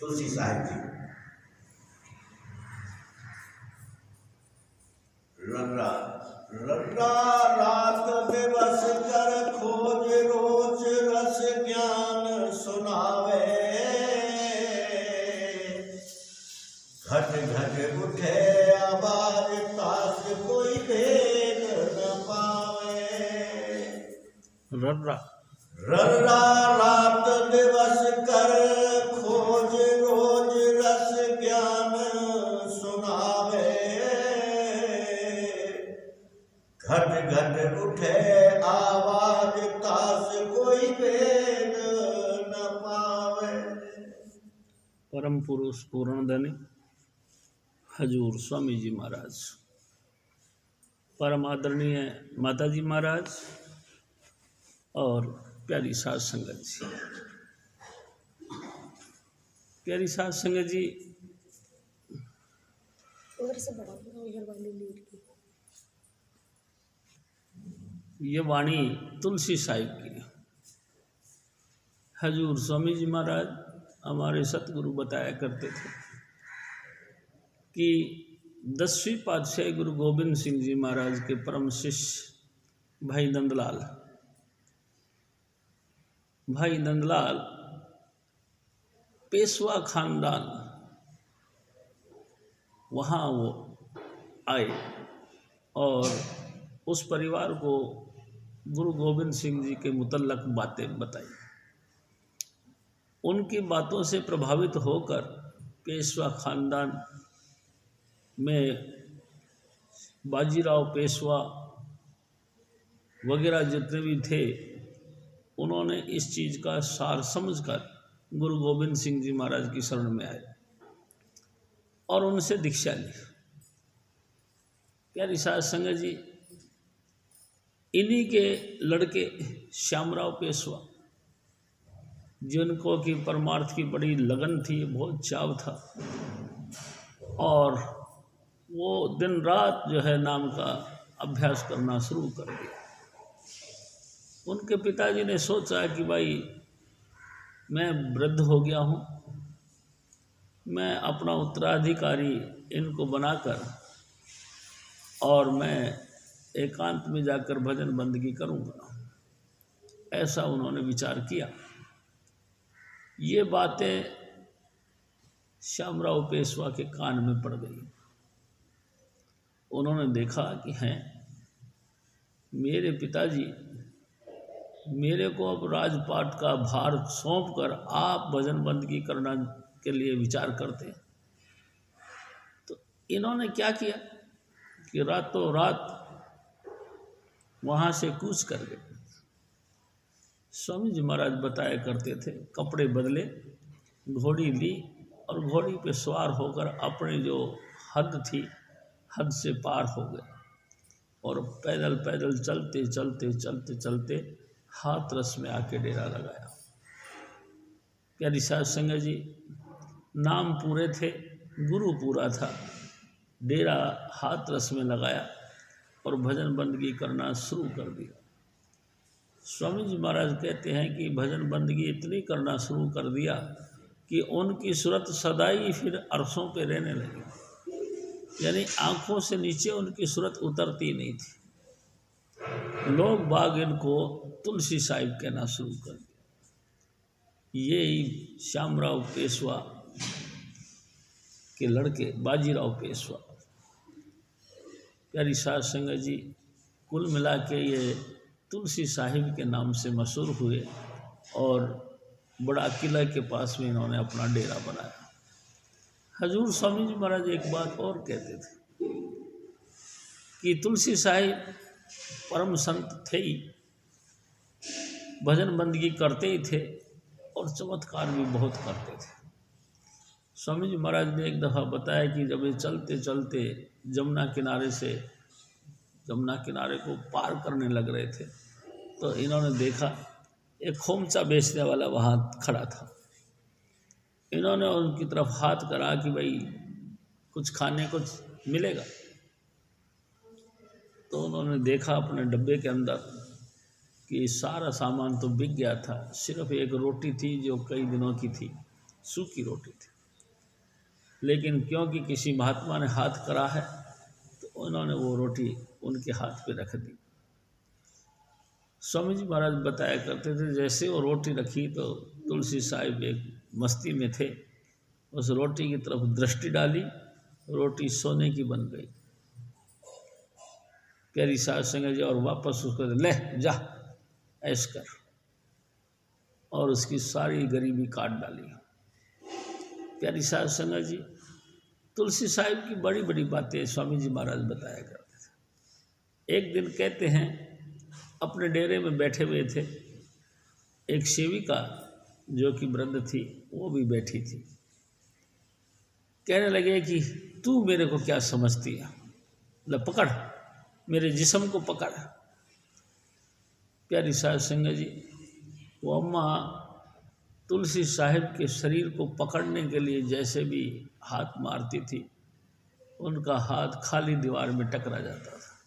तुलसी साहिब जी। रर्रा रर्रा रात दिवस कर खोज रोज रस ज्ञान सुनावे, घट घट उठे आवाज तास कोई भेद न पावे। रर्रा रर्रा रात दिवस कर खोज रोज रस ज्ञान सुनावे, घट घट उठे आवाज तास कोई भेद न पावे। परम पुरुष पूर्ण धनी हजूर स्वामी जी महाराज, परम आदरणीय माता जी महाराज और प्यारी साध संगत जी। प्यारी साध संगत जी, ये वाणी तुलसी साहिब की। हजूर स्वामी जी महाराज हमारे सतगुरु बताया करते थे कि 10वीं पातशाही गुरु गोबिंद सिंह जी महाराज के परम शिष्य भाई नंदलाल पेशवा खानदान, वहाँ वो आए और उस परिवार को गुरु गोबिंद सिंह जी के मुतल्लक बातें बताई। उनकी बातों से प्रभावित होकर पेशवा खानदान में बाजीराव पेशवा वगैरह जितने भी थे, उन्होंने इस चीज़ का सार समझकर गुरु गोबिंद सिंह जी महाराज की शरण में आए और उनसे दीक्षा ली। प्यारी साध संगत जी, इन्हीं के लड़के श्यामराव पेशवा, जिनको कि परमार्थ की बड़ी लगन थी, बहुत चाव था, और वो दिन रात जो है नाम का अभ्यास करना शुरू कर दिया। उनके पिताजी ने सोचा कि भाई मैं वृद्ध हो गया हूँ, मैं अपना उत्तराधिकारी इनको बनाकर और मैं एकांत में जाकर भजन बंदगी करूँगा, ऐसा उन्होंने विचार किया। ये बातें श्यामराव पेशवा के कान में पड़ गई। उन्होंने देखा कि हैं मेरे पिताजी मेरे को अब राजपाट का भार सौंपकर आप भजन बंदगी करना के लिए विचार करते हैं। तो इन्होंने क्या किया कि रातों रात वहाँ से कूच कर गए। स्वामी जी महाराज बताया करते थे, कपड़े बदले, घोड़ी ली और घोड़ी पे सवार होकर अपने जो हद थी, हद से पार हो गए और पैदल पैदल चलते चलते चलते चलते हाथरस में आके डेरा लगाया। प्यारी साध संगत जी, नाम पूरे थे, गुरु पूरा था, डेरा हाथरस में लगाया और भजन बंदगी करना शुरू कर दिया। स्वामी जी महाराज कहते हैं कि भजन बंदगी इतनी करना शुरू कर दिया कि उनकी सूरत सदाई फिर अरसों पे रहने लगी, यानी आँखों से नीचे उनकी सूरत उतरती नहीं थी। लोग बाग इनको तुलसी साहिब कहना शुरू कर दिया। यही श्यामराव पेशवा के लड़के बाजीराव पेशवा। प्यारी साध संगत जी, कुल मिला के ये तुलसी साहिब के नाम से मशहूर हुए और बड़ा किला के पास में इन्होंने अपना डेरा बनाया। हजूर स्वामी जी महाराज एक बात और कहते थे कि तुलसी साहिब परम संत थे ही, भजन बंदगी करते ही थे और चमत्कार भी बहुत करते थे। स्वामी जी महाराज ने एक दफ़ा बताया कि जब ये चलते चलते जमुना किनारे को पार करने लग रहे थे तो इन्होंने देखा एक खोमचा बेचने वाला वहाँ खड़ा था। इन्होंने उनकी तरफ हाथ करा कि भाई कुछ खाने को मिलेगा। तो उन्होंने देखा अपने डब्बे के अंदर कि सारा सामान तो बिक गया था, सिर्फ एक रोटी थी जो कई दिनों की थी सूखी रोटी थी। लेकिन क्योंकि किसी महात्मा ने हाथ करा है तो उन्होंने वो रोटी उनके हाथ पे रख दी। स्वामी जी महाराज बताया करते थे, जैसे वो रोटी रखी तो तुलसी साहिब एक मस्ती में थे, उस रोटी की तरफ दृष्टि डाली, रोटी सोने की बन गई। प्यारी सास संगत जी और वापस उसको ले जा ऐश कर, और उसकी सारी गरीबी काट डाली। प्यारी सास संगत जी तुलसी साहिब की बड़ी बड़ी बातें स्वामी जी महाराज बताया करते थे। एक दिन कहते हैं अपने डेरे में बैठे हुए थे, एक सेविका जो कि वृद्ध थी वो भी बैठी थी। कहने लगे कि तू मेरे को क्या समझती है, ले पकड़ मेरे जिस्म को पकड़। प्यारी सास संगत जी वो अम्मा तुलसी साहिब के शरीर को पकड़ने के लिए जैसे भी हाथ मारती थी, उनका हाथ खाली दीवार में टकरा जाता था।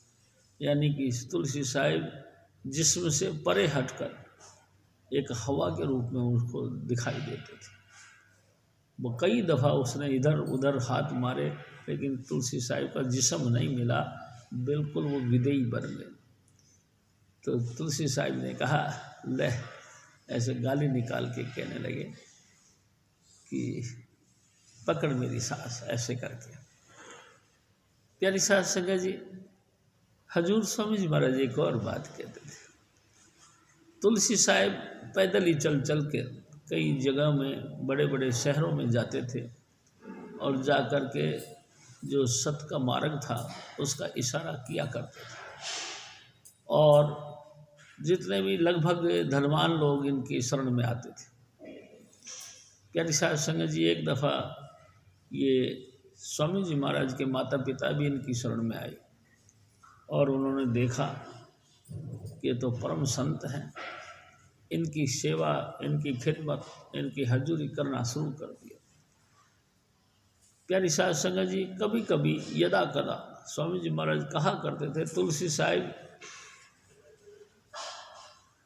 यानी कि तुलसी साहिब जिस्म से परे हटकर एक हवा के रूप में उसको दिखाई देते थे। वो कई दफ़ा उसने इधर उधर हाथ मारे, लेकिन तुलसी साहिब का जिस्म नहीं मिला, बिल्कुल वो विदेही बन गए। तो तुलसी साहिब ने कहा ले, ऐसे गाली निकाल के कहने लगे कि पकड़ मेरी सास, ऐसे करके। प्यारी सास संगत जी हजूर स्वामी जी महाराज एक और बात कहते थे, तुलसी साहिब पैदल ही चल चल के कई जगह में बड़े बड़े शहरों में जाते थे, और जा कर के जो सत का मार्ग था उसका इशारा किया करते थे, और जितने भी लगभग धनवान लोग इनकी शरण में आते थे। प्यारी सास संगत जी एक दफ़ा ये स्वामी जी महाराज के माता पिता भी इनकी शरण में आए, और उन्होंने देखा कि तो परम संत हैं, इनकी सेवा, इनकी खिदमत, इनकी हजूरी करना शुरू कर दिया। प्यारी सास संगत जी कभी कभी यदा कदा स्वामी जी महाराज कहा करते थे, तुलसी साहिब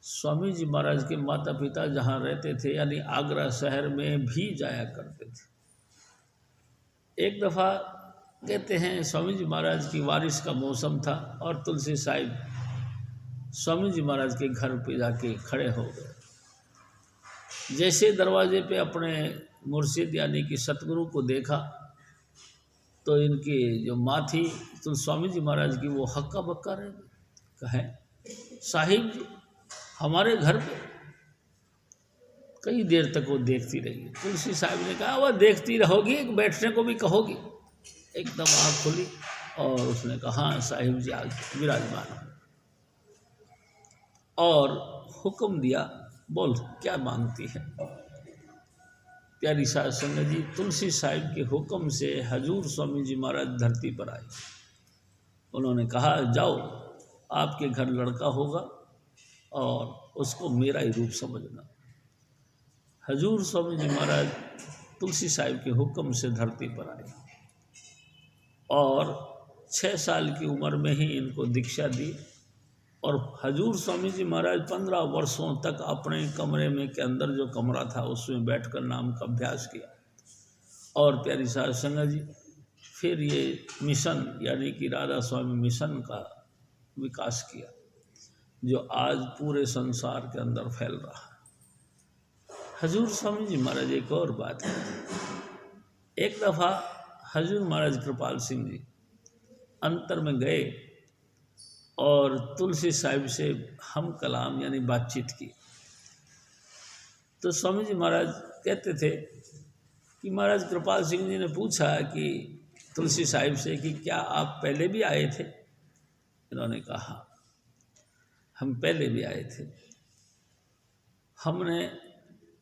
स्वामी जी महाराज के माता पिता जहाँ रहते थे यानी आगरा शहर में भी जाया करते थे। एक दफ़ा कहते हैं स्वामी जी महाराज की बारिश का मौसम था, और तुलसी साहिब स्वामी जी महाराज के घर पे जाके खड़े हो गए। जैसे दरवाजे पे अपने मुर्शिद यानी कि सतगुरु को देखा, तो इनकी जो माँ थी तो स्वामी जी महाराज की वो हक्का बक्का रह गई। कहें साहिब हमारे घर पे, कई देर तक वो देखती रही। तुलसी साहिब ने कहा वह देखती रहोगी, बैठने को भी कहोगी। एकदम आँख खुली और उसने कहा हाँ साहिब जी आज विराजमान हो, और हुक्म दिया बोल क्या मांगती है। प्यारी सास संगत जी तुलसी साहिब के हुक्म से हजूर स्वामी जी महाराज धरती पर आए। उन्होंने कहा जाओ आपके घर लड़का होगा और उसको मेरा ही रूप समझना। हजूर स्वामी जी महाराज तुलसी साहिब के हुक्म से धरती पर आए, और 6 साल की उम्र में ही इनको दीक्षा दी, और हजूर स्वामी जी महाराज 15 वर्षों तक अपने कमरे में के अंदर जो कमरा था उसमें बैठकर नाम का अभ्यास किया। और प्यारी सास संगत जी फिर ये मिशन यानी कि राधा स्वामी मिशन का विकास किया, जो आज पूरे संसार के अंदर फैल रहा है। हजूर स्वामी जी महाराज एक और बात है, एक दफ़ा हजूर महाराज कृपाल सिंह जी अंतर में गए और तुलसी साहिब से हम कलाम यानी बातचीत की। तो स्वामी जी महाराज कहते थे कि महाराज कृपाल सिंह जी ने पूछा कि तुलसी साहिब से कि क्या आप पहले भी आए थे। इन्होंने कहा हम पहले भी आए थे, हमने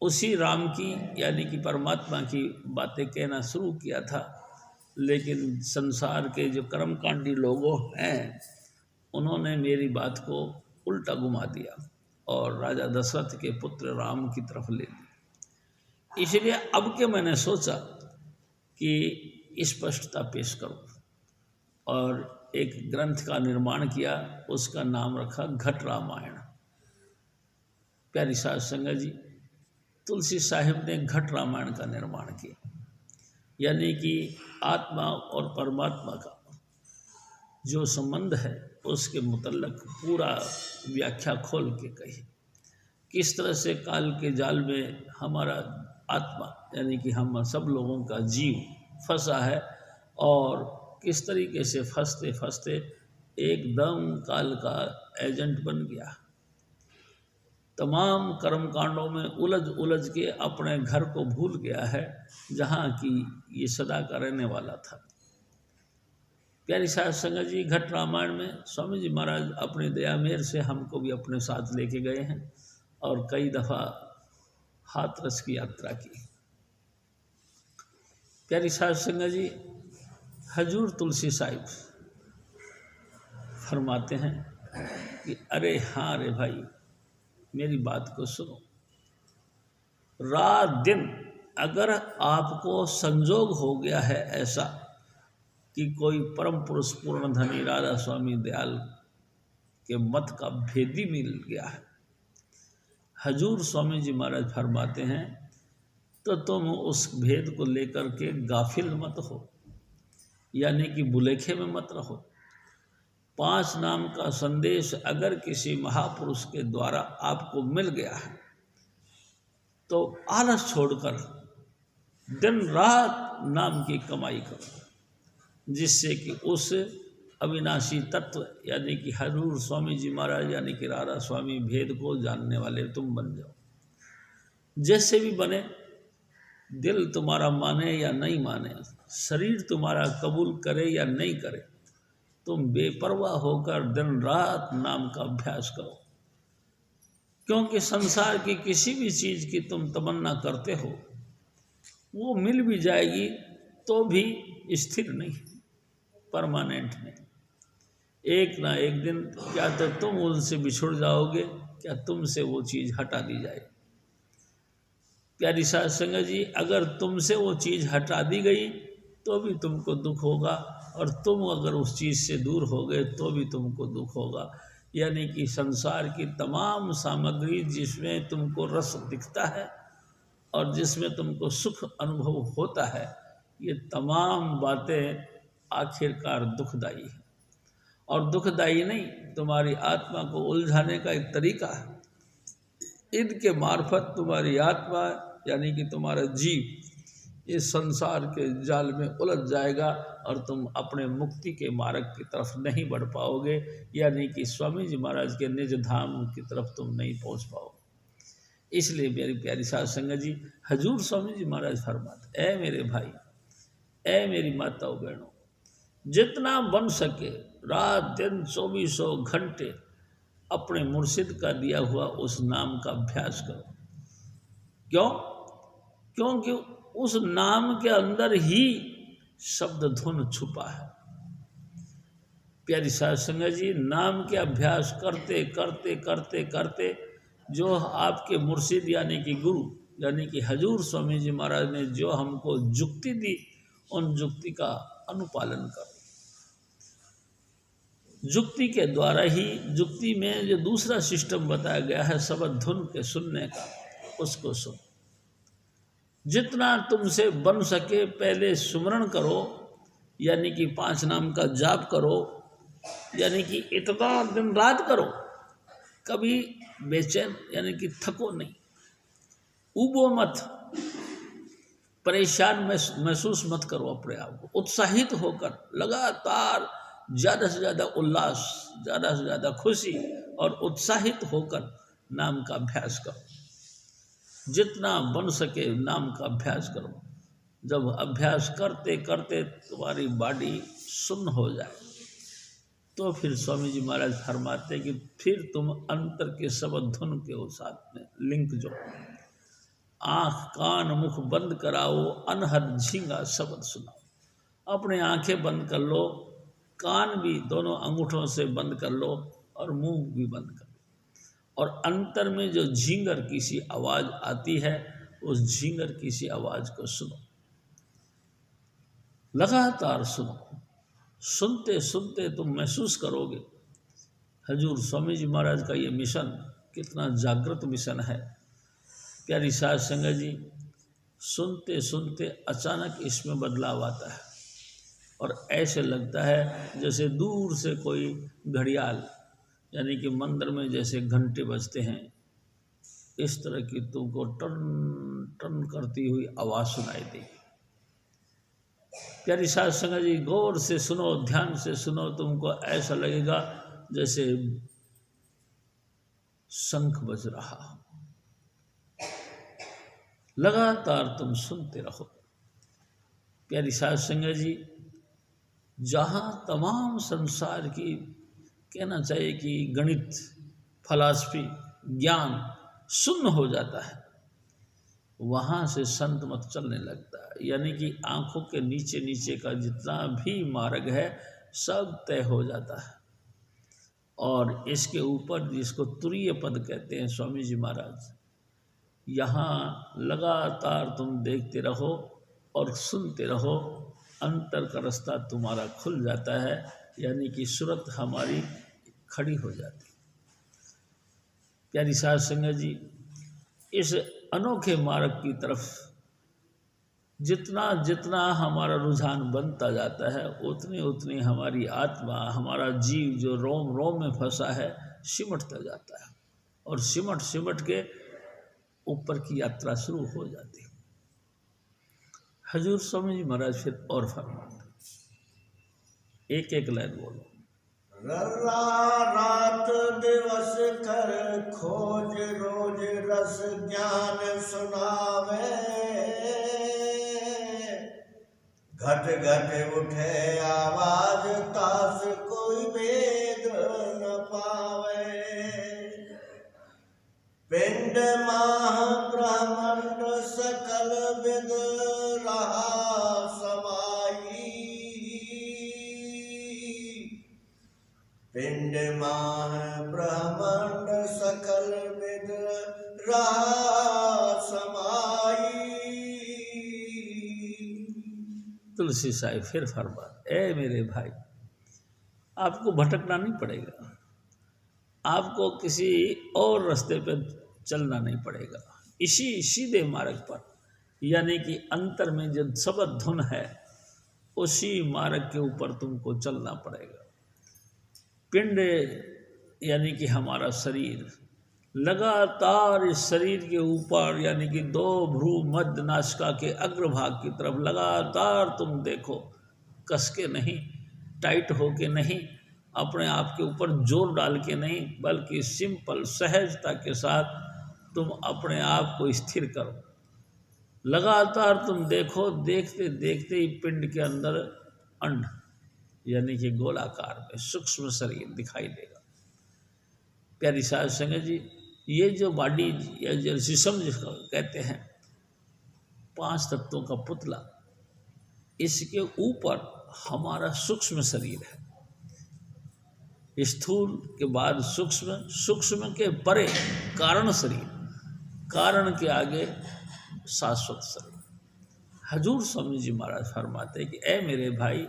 उसी राम की यानी कि परमात्मा की बातें कहना शुरू किया था, लेकिन संसार के जो कर्मकांडी लोगों हैं उन्होंने मेरी बात को उल्टा घुमा दिया और राजा दशरथ के पुत्र राम की तरफ ले ली। इसलिए अब के मैंने सोचा कि स्पष्टता पेश करूं और एक ग्रंथ का निर्माण किया, उसका नाम रखा घट रामायण। प्यारी सास संगत जी तुलसी साहिब ने घट रामायण का निर्माण किया, यानी कि आत्मा और परमात्मा का जो संबंध है उसके मुतल्लक पूरा व्याख्या खोल के कही। किस तरह से काल के जाल में हमारा आत्मा यानी कि हम सब लोगों का जीव फंसा है और किस तरीके से फंसते फंसते एकदम काल का एजेंट बन गया, तमाम कर्म कांडों में उलझ के अपने घर को भूल गया है जहाँ की ये सदा का रहने वाला था। प्यारी साध संगत जी, घट रामायण में स्वामी जी महाराज अपनी दया मेहर से हमको भी अपने साथ लेके गए हैं और कई दफ़ा हाथरस की यात्रा की। प्यारी साध संगत जी, हजूर तुलसी साहिब फरमाते हैं कि अरे हाँ रे भाई, मेरी बात को सुनो। रात दिन अगर आपको संजोग हो गया है ऐसा कि कोई परम पुरुष पूर्ण धनी राधा स्वामी दयाल के मत का भेदी मिल गया है, हजूर स्वामी जी महाराज फरमाते हैं, तो तुम उस भेद को लेकर के गाफिल मत हो, यानी कि बुलेखे में मत रहो। 5 नाम का संदेश अगर किसी महापुरुष के द्वारा आपको मिल गया है तो आलस छोड़कर दिन रात नाम की कमाई करो, जिससे कि उस अविनाशी तत्व यानी कि हजूर स्वामी जी महाराज यानी कि राधा स्वामी भेद को जानने वाले तुम बन जाओ। जैसे भी बने, दिल तुम्हारा माने या नहीं माने, शरीर तुम्हारा कबूल करे या नहीं करे, तुम बेपरवाह होकर दिन रात नाम का अभ्यास करो, क्योंकि संसार की किसी भी चीज़ की तुम तमन्ना करते हो वो मिल भी जाएगी तो भी स्थिर नहीं, परमानेंट नहीं। एक ना एक दिन क्या तो तुम उनसे बिछुड़ जाओगे, क्या तुमसे वो चीज़ हटा दी जाए। प्यारी साध संगत जी, अगर तुमसे वो चीज़ हटा दी गई तो भी तुमको दुख होगा, और तुम अगर उस चीज़ से दूर हो गए तो भी तुमको दुख होगा। यानी कि संसार की तमाम सामग्री जिसमें तुमको रस दिखता है और जिसमें तुमको सुख अनुभव होता है, ये तमाम बातें आखिरकार दुखदाई है। और दुखदाई नहीं, तुम्हारी आत्मा को उलझाने का एक तरीका है। इनके मार्फत तुम्हारी आत्मा यानी कि तुम्हारा जीव इस संसार के जाल में उलझ जाएगा और तुम अपने मुक्ति के मार्ग की तरफ नहीं बढ़ पाओगे, यानी कि स्वामी जी महाराज के निज धाम की तरफ तुम नहीं पहुंच पाओगे। इसलिए मेरी प्यारी साध संगत जी, हजूर स्वामी जी महाराज फरमाते, ऐ मेरे भाई, ऐ मेरी माताओं बहनों, जितना बन सके रात दिन 2400 घंटे अपने मुर्शिद का दिया हुआ उस नाम का अभ्यास करो। क्यों? क्योंकि उस नाम के अंदर ही शब्द धुन छुपा है। प्यारी साध संगत जी, नाम के अभ्यास करते करते करते करते जो आपके मुर्शिद यानी कि गुरु यानी कि हजूर स्वामी जी महाराज ने जो हमको जुक्ति दी, उन जुक्ति का अनुपालन करो। जुक्ति के द्वारा ही, जुक्ति में जो दूसरा सिस्टम बताया गया है शब्द धुन के सुनने का, उसको सुनो। जितना तुमसे बन सके पहले सुमरण करो, यानी कि 5 नाम का जाप करो, यानी कि इतना दिन रात करो, कभी बेचैन यानी कि थको नहीं, उबो मत, परेशान महसूस मत करो अपने आप को। उत्साहित होकर लगातार ज़्यादा से ज़्यादा उल्लास, ज़्यादा से ज़्यादा खुशी और उत्साहित होकर नाम का अभ्यास करो। जितना बन सके नाम का अभ्यास करो। जब अभ्यास करते करते तुम्हारी बॉडी सुन्न हो जाए तो फिर स्वामी जी महाराज फरमाते कि फिर तुम अंतर के शब्द धुन के साथ में लिंक जो, आँख कान मुख बंद कराओ, अनहद झींगा शब्द सुनाओ। अपने आँखें बंद कर लो, कान भी दोनों अंगूठों से बंद कर लो और मुंह भी बंद कर लो, और अंतर में जो झींगर की सी आवाज़ आती है उस झींगर की सी आवाज़ को सुनो, लगातार सुनो। सुनते सुनते तुम महसूस करोगे हजूर स्वामी जी महाराज का ये मिशन कितना जागृत मिशन है। प्यारी साध संगत जी, सुनते सुनते अचानक इसमें बदलाव आता है और ऐसे लगता है जैसे दूर से कोई घड़ियाल, यानी कि मंदिर में जैसे घंटे बजते हैं, इस तरह की तुमको टन टन करती हुई आवाज़ सुनाई देगी। प्यारी साध संगत जी, गौर से सुनो, ध्यान से सुनो, तुमको ऐसा लगेगा जैसे शंख बज रहा। लगातार तुम सुनते रहो। प्यारी साध संगत जी, जहाँ तमाम संसार की, कहना चाहिए कि गणित, फलासफी, ज्ञान शून्य हो जाता है, वहाँ से संत मत चलने लगता है। यानी कि आँखों के नीचे नीचे का जितना भी मार्ग है सब तय हो जाता है। और इसके ऊपर जिसको तुरीय पद कहते हैं स्वामी जी महाराज, यहाँ लगातार तुम देखते रहो और सुनते रहो, अंतर का रास्ता तुम्हारा खुल जाता है, यानी कि सूरत हमारी खड़ी हो जाती। प्यारी साध संगत जी, इस अनोखे मार्ग की तरफ जितना जितना हमारा रुझान बनता जाता है, उतनी उतनी हमारी आत्मा, हमारा जीव जो रोम रोम में फंसा है, सिमटता जाता है और सिमट सिमट के ऊपर की यात्रा शुरू हो जाती है। हजूर स्वामी जी महाराज फिर और फरमाते, एक एक लाइन बोलो। रात दिवस कर खोज, रोज रस ज्ञान सुनावे, घट घट उठे आवाज, तास कोई भेद न पावे, पिंड माह ब्रह्मांड सकल विद रहा समाई, पिंड माह ब्रह्मांड सकल विद रहा समाई। तुलसी साहिब फिर फरमा, ए मेरे भाई, आपको भटकना नहीं पड़ेगा, आपको किसी और रास्ते पे चलना नहीं पड़ेगा, इसी सीधे मार्ग पर, यानी कि अंतर में जो शब्द धुन है उसी मार्ग के ऊपर तुमको चलना पड़ेगा। पिंड यानी कि हमारा शरीर, लगातार इस शरीर के ऊपर, यानी कि 2 भ्रू मध्य नासिका के अग्रभाग की तरफ लगातार तुम देखो, कस के नहीं, टाइट हो के नहीं, अपने आप के ऊपर जोर डाल के नहीं, बल्कि सिंपल सहजता के साथ तुम अपने आप को स्थिर करो। लगातार तुम देखो, देखते देखते ही पिंड के अंदर अंड यानी कि गोलाकार में सूक्ष्म शरीर दिखाई देगा। प्यारी साध संगत जी, ये जो बॉडी या जो जिस्म जिसको कहते हैं, 5 तत्वों का पुतला, इसके ऊपर हमारा सूक्ष्म शरीर है। स्थूल के बाद सूक्ष्म, सूक्ष्म के परे कारण शरीर, कारण के आगे शाश्वत शरीर। हजूर स्वामी जी महाराज फरमाते कि ए मेरे भाई,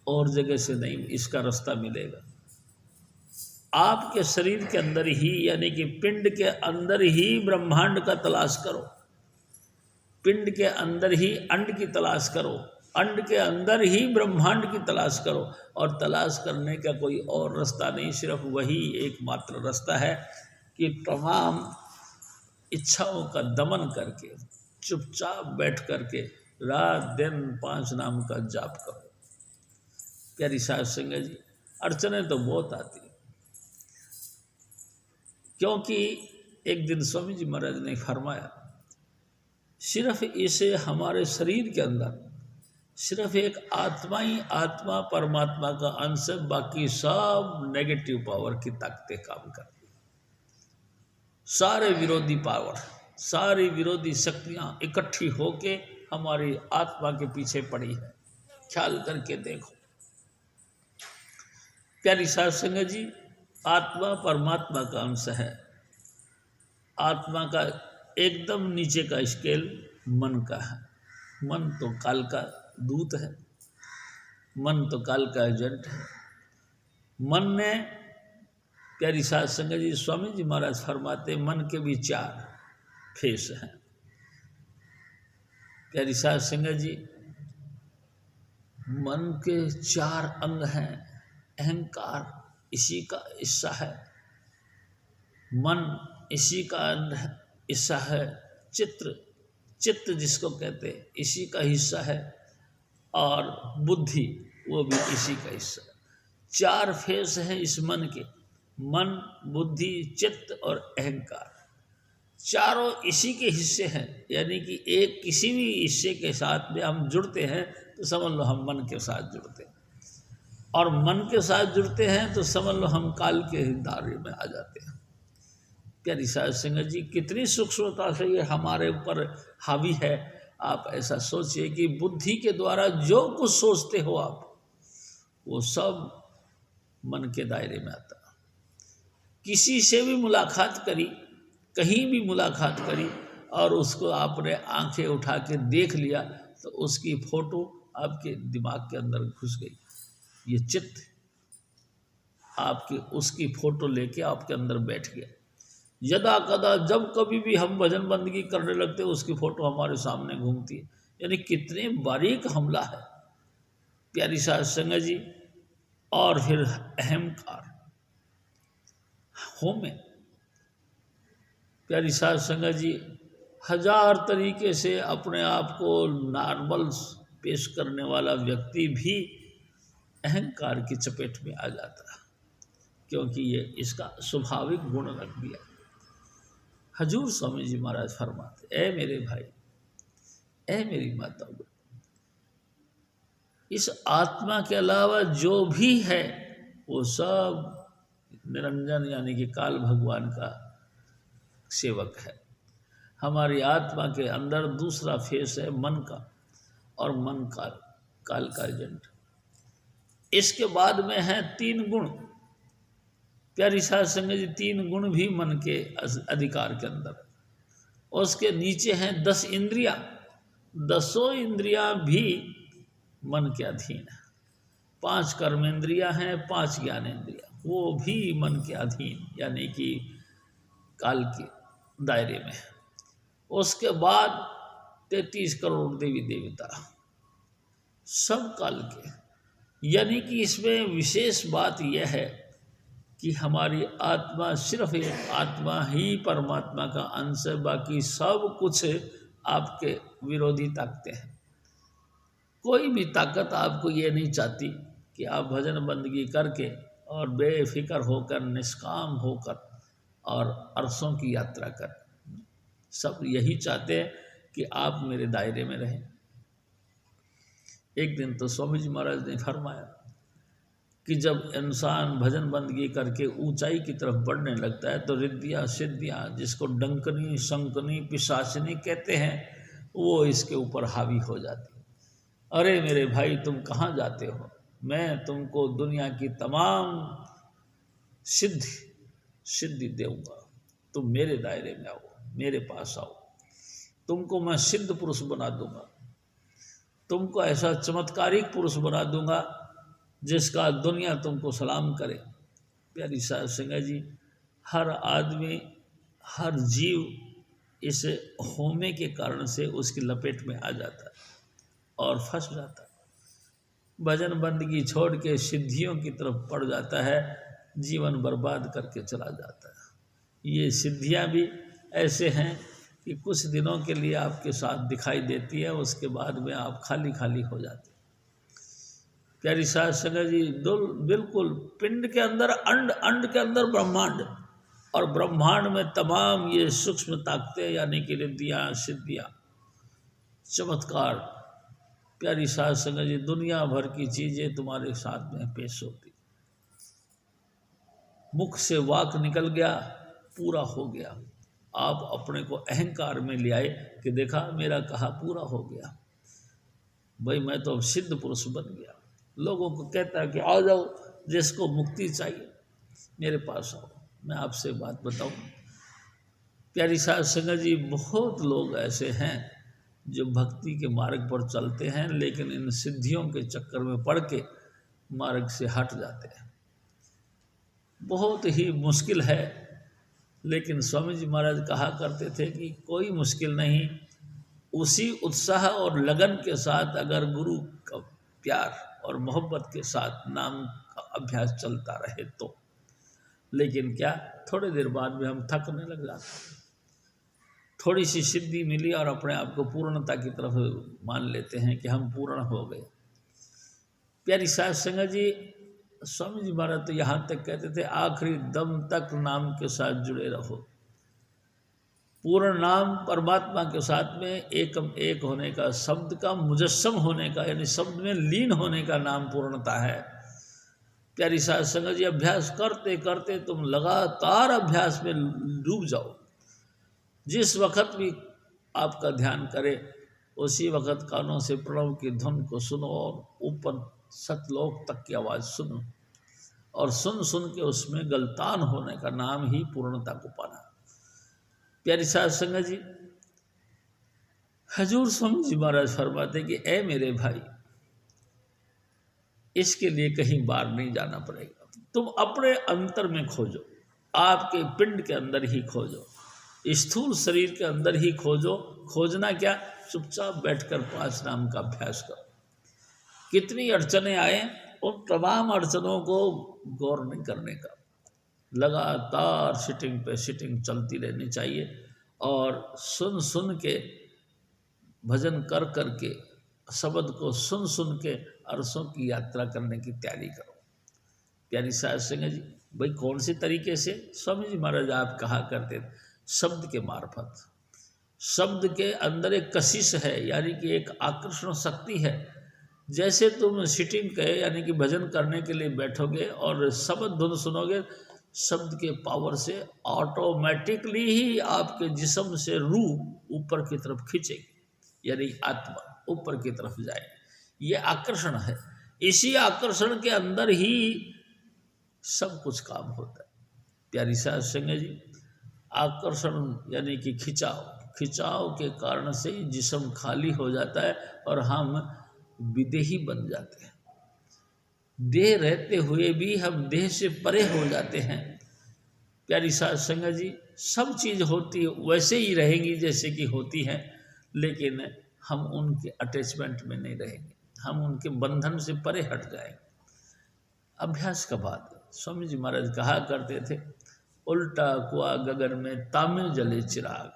और जगह से नहीं इसका रास्ता मिलेगा, आपके शरीर के अंदर ही, यानी कि पिंड के अंदर ही ब्रह्मांड का तलाश करो, पिंड के अंदर ही अंड की तलाश करो, अंड के अंदर ही ब्रह्मांड की तलाश करो, और तलाश करने का कोई और रास्ता नहीं, सिर्फ वही एकमात्र रास्ता है कि तमाम इच्छाओं का दमन करके चुपचाप बैठ करके रात दिन 5 नाम का जाप करो। प्यारी साध संगत जी, अड़चने तो बहुत आती है, क्योंकि एक दिन स्वामी जी महाराज ने फरमाया, सिर्फ इसे हमारे शरीर के अंदर सिर्फ एक आत्मा ही आत्मा परमात्मा का अंश है, बाकी सब नेगेटिव पावर की ताकतें काम करती हैं। सारे विरोधी पावर, सारी विरोधी शक्तियाँ इकट्ठी होके हमारी आत्मा के पीछे पड़ी है। ख्याल करके देखो प्यारी साध संगत जी, आत्मा परमात्मा का अंश है। आत्मा का एकदम नीचे का स्केल मन का है। मन तो काल का दूत है, मन तो काल का एजेंट है। मन ने, प्यारी साध संगत जी, स्वामी जी महाराज फरमाते, मन के भी 4 फेस हैं। प्यारी साध संगत जी, मन के 4 अंग हैं। अहंकार इसी का हिस्सा है, मन इसी का हिस्सा है, चित्त जिसको कहते हैं इसी का हिस्सा है, और बुद्धि वो भी इसी का हिस्सा है। 4 फेस हैं इस मन के, मन, बुद्धि, चित्त और अहंकार। चारों इसी के हिस्से हैं। यानी कि एक किसी भी हिस्से के साथ में हम जुड़ते हैं तो समझ लो हम मन के साथ जुड़ते हैं, और मन के साथ जुड़ते हैं तो समझ लो हम काल के दायरे में आ जाते हैं। प्यारी साध संगत जी, कितनी सूक्ष्मता से ये हमारे ऊपर हावी है। आप ऐसा सोचिए कि बुद्धि के द्वारा जो कुछ सोचते हो आप, वो सब मन के दायरे में आता। किसी से भी मुलाकात करी, कहीं भी मुलाकात करी, और उसको आपने आंखें उठा के देख लिया तो उसकी फोटो आपके दिमाग के अंदर घुस गई। ये चित्त आपकी उसकी फोटो लेके आपके अंदर बैठ गया। यदा कदा जब कभी भी हम भजन बंदगी करने लगते हैं उसकी फोटो हमारे सामने घूमती है। यानी कितने बारीक हमला है प्यारी साध संगत जी। और फिर अहंकार हो में प्यारी साध संगत जी, 1000 तरीके से अपने आप को नॉर्मल पेश करने वाला व्यक्ति भी अहंकार की चपेट में आ जाता है, क्योंकि ये इसका स्वाभाविक गुण रख दिया। हजूर स्वामी जी महाराज फरमाते, ऐ मेरे भाई, ऐ मेरी माता, इस आत्मा के अलावा जो भी है वो सब निरंजन यानी कि काल भगवान का सेवक है। हमारी आत्मा के अंदर दूसरा फेस है मन का, और मन काल का एजेंट। इसके बाद में है 3 गुण। प्यारी साध संगत जी, 3 गुण भी मन के अधिकार के अंदर है। उसके नीचे हैं 10 इंद्रियां। 10 इंद्रियां भी मन के अधीन है। 5 कर्मेंद्रियां हैं, 5 ज्ञानेंद्रियां, वो भी मन के अधीन यानी कि काल के दायरे में है। उसके बाद 33 करोड़ देवी देवता, सब काल के। यानी कि इसमें विशेष बात यह है कि हमारी आत्मा सिर्फ एक आत्मा ही परमात्मा का अंश है, बाकी सब कुछ आपके विरोधी ताकतें हैं। कोई भी ताकत आपको ये नहीं चाहती कि आप भजन बंदगी करके और बेफिक्र होकर, निष्काम होकर और अरसों की यात्रा करें। सब यही चाहते हैं कि आप मेरे दायरे में रहें। एक दिन तो स्वामी जी महाराज ने फरमाया कि जब इंसान भजन बंदगी करके ऊंचाई की तरफ बढ़ने लगता है तो रिद्धियाँ सिद्धियाँ, जिसको डंकनी शंकनी पिशाचनी कहते हैं, वो इसके ऊपर हावी हो जाती है। अरे मेरे भाई, तुम कहाँ जाते हो? मैं तुमको दुनिया की तमाम सिद्धि दूंगा, तुम मेरे दायरे में आओ, मेरे पास आओ, तुमको मैं सिद्ध पुरुष बना दूंगा, तुमको ऐसा चमत्कारिक पुरुष बना दूंगा जिसका दुनिया तुमको सलाम करे। प्यारी साध संगत जी, हर आदमी, हर जीव इस होमे के कारण से उसकी लपेट में आ जाता है और फंस जाता है। भजन बंदगी छोड़ के सिद्धियों की तरफ पड़ जाता है, जीवन बर्बाद करके चला जाता है। ये सिद्धियां भी ऐसे हैं कि कुछ दिनों के लिए आपके साथ दिखाई देती है, उसके बाद में आप खाली खाली हो जाते हैं। प्यारी साध संगत जी, बिल्कुल पिंड के अंदर अंड, अंड के अंदर ब्रह्मांड, और ब्रह्मांड में तमाम ये सूक्ष्म ताकतें यानी कि रिद्धियाँ सिद्धियाँ चमत्कार। प्यारी साध संगत जी, दुनिया भर की चीज़ें तुम्हारे साथ में पेश होती। मुख से वाक निकल गया, पूरा हो गया। आप अपने को अहंकार में ले आए कि देखा मेरा कहा पूरा हो गया, भाई मैं तो अब सिद्ध पुरुष बन गया। लोगों को कहता है कि आ जाओ, जिसको मुक्ति चाहिए मेरे पास आओ। मैं आपसे बात बताऊं, प्यारी साध संगत जी, बहुत लोग ऐसे हैं जो भक्ति के मार्ग पर चलते हैं, लेकिन इन सिद्धियों के चक्कर में पड़ के मार्ग से हट जाते हैं। बहुत ही मुश्किल है लेकिन स्वामी जी महाराज कहा करते थे कि कोई मुश्किल नहीं, उसी उत्साह और लगन के साथ अगर गुरु का प्यार और मोहब्बत के साथ नाम का अभ्यास चलता रहे तो। लेकिन क्या, थोड़ी देर बाद में हम थकने लग जाते हैं, थोड़ी सी सिद्धि मिली और अपने आप को पूर्णता की तरफ मान लेते हैं कि हम पूर्ण हो गए। प्यारी साध संगत जी, स्वामी जी महाराज तो यहाँ तक कहते थे आखिरी दम तक नाम के साथ जुड़े रहो। पूर्ण नाम परमात्मा के साथ में एकम एक होने का, शब्द का मुजस्सम होने का, यानी शब्द में लीन होने का नाम पूर्णता है। प्यारी साध संगत जी, अभ्यास करते करते तुम लगातार अभ्यास में डूब जाओ। जिस वक्त भी आपका ध्यान करे उसी वक्त कानों से प्रणव की धुन को सुनो और ऊपर सतलोक तक की आवाज़ सुनो, और सुन सुन के उसमें गलतान होने का नाम ही पूर्णता को पाना। प्यारी साध संगत जी, हजूर स्वामी जी महाराज फरमाते कि ए मेरे भाई, इसके लिए कहीं बाहर नहीं जाना पड़ेगा, तुम अपने अंतर में खोजो, आपके पिंड के अंदर ही खोजो, स्थूल शरीर के अंदर ही खोजो। खोजना क्या, चुपचाप बैठकर 5 नाम का अभ्यास करो। कितनी अड़चनें आए उन तमाम अड़चनों को गौर नहीं करने का, लगातार सिटिंग पे सिटिंग चलती रहनी चाहिए और सुन सुन के भजन कर कर के शब्द को सुन सुन के अरसों की यात्रा करने की तैयारी करो। प्यारी साध संगत जी, भाई कौन से तरीके से? स्वामी जी महाराज आप कहा करते थे शब्द के मार्फत। शब्द के अंदर एक कशिश है, यानी कि एक आकर्षण शक्ति है। जैसे तुम सिटिंग के यानी कि भजन करने के लिए बैठोगे और शब्द धुन सुनोगे, शब्द के पावर से ऑटोमेटिकली ही आपके जिस्म से रूह ऊपर की तरफ खींचेगी, यानी आत्मा ऊपर की तरफ जाए। ये आकर्षण है। इसी आकर्षण के अंदर ही सब कुछ काम होता है। प्यारी साध संगत जी, आकर्षण यानी कि खिंचाव के कारण से जिस्म खाली हो जाता है और हम विदेही बन जाते हैं। देह रहते हुए भी हम देह से परे हो जाते हैं। प्यारी साध संगत जी, सब चीज़ होती वैसे ही रहेंगी जैसे कि होती हैं, लेकिन हम उनके अटैचमेंट में नहीं रहेंगे, हम उनके बंधन से परे हट जाएंगे। अभ्यास का बात स्वामी जी महाराज कहा करते थे, उल्टा कुआ गगन में तामे जले चिराग,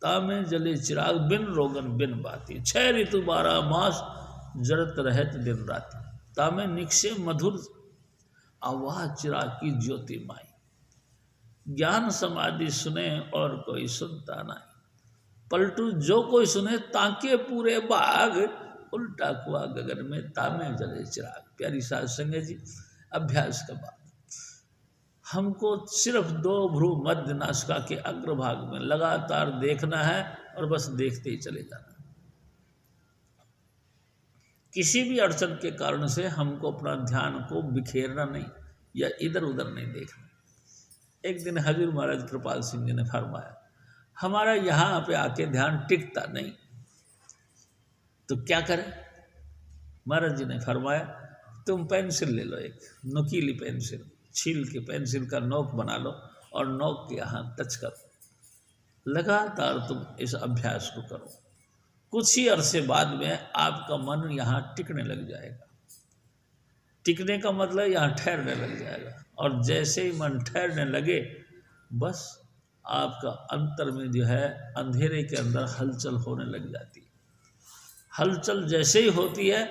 तामे जले चिराग बिन रोगन बिन बाती, 6 ऋतु 12 मास जरत रहत दिन रात, तामे निक्षे मधुर आवाज चिराग की ज्योति माई, ज्ञान समाधि सुने और कोई सुनता नहीं, पलटू जो कोई सुने ताके पूरे बाग, उल्टा कुआ गगन में तामे जले चिराग। प्यारी साध संगत जी, अभ्यास का बात, हमको सिर्फ 2 भ्रू मध्य नासिका के अग्रभाग में लगातार देखना है और बस देखते ही चले जाना। किसी भी अड़चन के कारण से हमको अपना ध्यान को बिखेरना नहीं या इधर उधर नहीं देखना। एक दिन हजूर महाराज कृपाल सिंह जी ने फरमाया, हमारा यहाँ पे आके ध्यान टिकता नहीं, तो क्या करें? महाराज जी ने फरमाया, तुम पेंसिल ले लो, एक नुकीली पेंसिल, छील के पेंसिल का नोक बना लो और नोक के यहाँ टच करो। लगातार तुम इस अभ्यास को करो। कुछ ही अरसे बाद में आपका मन यहाँ टिकने लग जाएगा। टिकने का मतलब यहाँ ठहरने लग जाएगा, और जैसे ही मन ठहरने लगे, बस आपका अंतर में जो है अंधेरे के अंदर हलचल होने लग जाती है। हलचल जैसे ही होती है,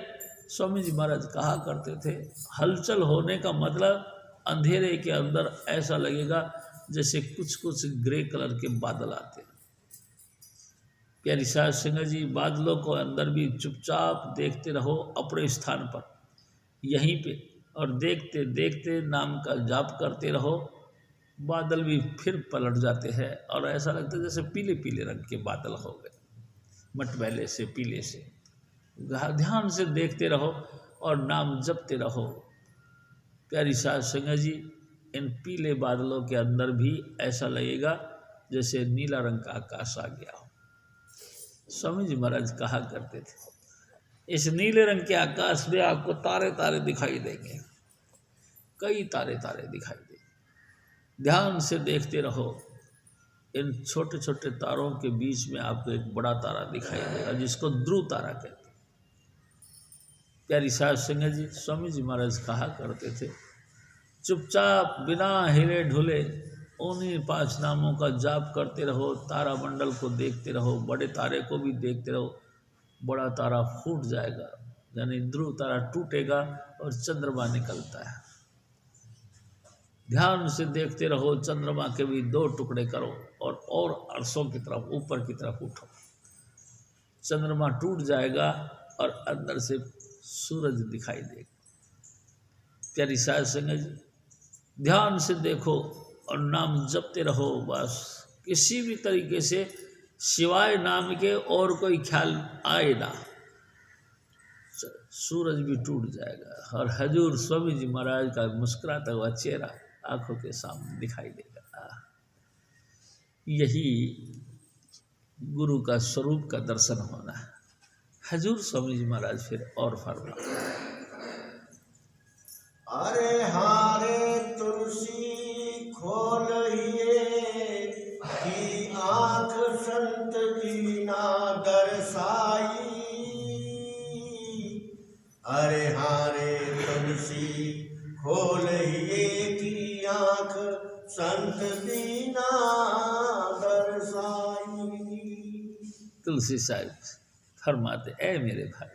स्वामी जी महाराज कहा करते थे, हलचल होने का मतलब अंधेरे के अंदर ऐसा लगेगा जैसे कुछ कुछ ग्रे कलर के बादल आते हैं। प्यारी साध संगत जी, बादलों को अंदर भी चुपचाप देखते रहो अपने स्थान पर, यहीं पे, और देखते देखते नाम का जाप करते रहो। बादल भी फिर पलट जाते हैं और ऐसा लगता है जैसे पीले पीले रंग के बादल हो गए, मटमैले से, पीले से। ध्यान से देखते रहो और नाम जपते रहो। प्यारी साध संगत जी, इन पीले बादलों के अंदर भी ऐसा लगेगा जैसे नीला रंग का आकाश आ गया हो। स्वामी जी महाराज कहा करते थे, इस नीले रंग के आकाश में आपको तारे तारे दिखाई देंगे, कई तारे तारे दिखाई देंगे। ध्यान से देखते रहो इन छोटे छोटे तारों के बीच में आपको एक बड़ा तारा दिखाई देगा, जिसको ध्रुव तारा कहते हैं। प्यारी साध संगत जी, स्वामी जी महाराज कहा करते थे, चुपचाप बिना हिले ढुले उन्हीं 5 नामों का जाप करते रहो, तारा मंडल को देखते रहो, बड़े तारे को भी देखते रहो, बड़ा तारा फूट जाएगा, यानी ध्रुव तारा टूटेगा और चंद्रमा निकलता है। ध्यान से देखते रहो, चंद्रमा के भी 2 टुकड़े करो और अर्शों की तरफ, ऊपर की तरफ उठो, चंद्रमा टूट जाएगा और अंदर से सूरज दिखाई देगा। प्यारी साध संगत जी, ध्यान से देखो और नाम जपते रहो, बस किसी भी तरीके से सिवाय नाम के और कोई ख्याल आए ना, सूरज भी टूट जाएगा और हजूर स्वामी जी महाराज का मुस्कुराता हुआ चेहरा आंखों के सामने दिखाई देगा। यही गुरु का स्वरूप का दर्शन होना है। हजूर स्वामी जी महाराज फिर और फरमा, अरे हारे तुलसी खोलिए की आँख संत की ना दर्शाई। अरे हारे तुलसी खोलिए की आँख संत की ना दर्शाई। तुलसी साहिब फरमाते, ऐ मेरे भाई,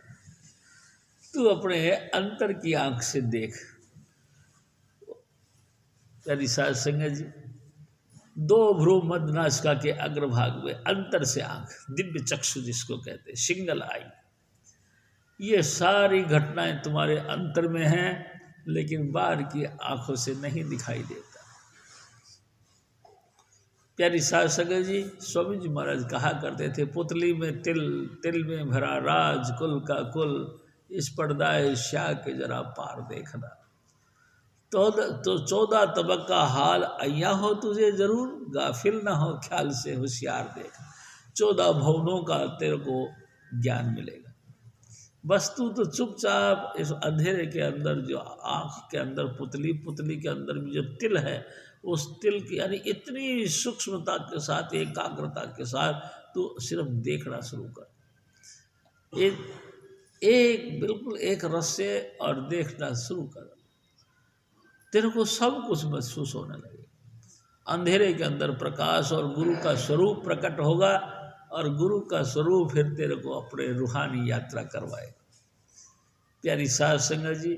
तू अपने अंतर की आंख से देख। प्यारी साध संगत जी, 2 भ्रू मध्यनासिका के अग्रभाग में अंतर से आंख, दिव्य चक्षु जिसको कहते हैं, सिंगल आई, ये सारी घटनाएं तुम्हारे अंतर में हैं, लेकिन बाहर की आंखों से नहीं दिखाई देता। प्यारी साध संगत जी, स्वामी जी महाराज कहा करते थे, पुतली में तिल, तिल में भरा राज, कुल का कुल, इस पर्दाए शाह के जरा पार देखना। तो 14 तबक का हाल अय्या हो तुझे जरूर, गाफिल ना हो ख्याल से होशियार देख। 14 भवनों का तेरे को ज्ञान मिलेगा। बस तू तो चुपचाप इस अंधेरे के अंदर, जो आँख के अंदर पुतली, पुतली के अंदर भी जो तिल है, उस तिल की यानी इतनी सूक्ष्मता के साथ, एकाग्रता के साथ तू सिर्फ देखना शुरू कर, एक बिल्कुल एक रस से, और देखना शुरू कर, तेरे को सब कुछ महसूस होने लगे। अंधेरे के अंदर प्रकाश और गुरु का स्वरूप प्रकट होगा, और गुरु का स्वरूप फिर तेरे को अपने रूहानी यात्रा करवाएगा। प्यारी साध संगत जी,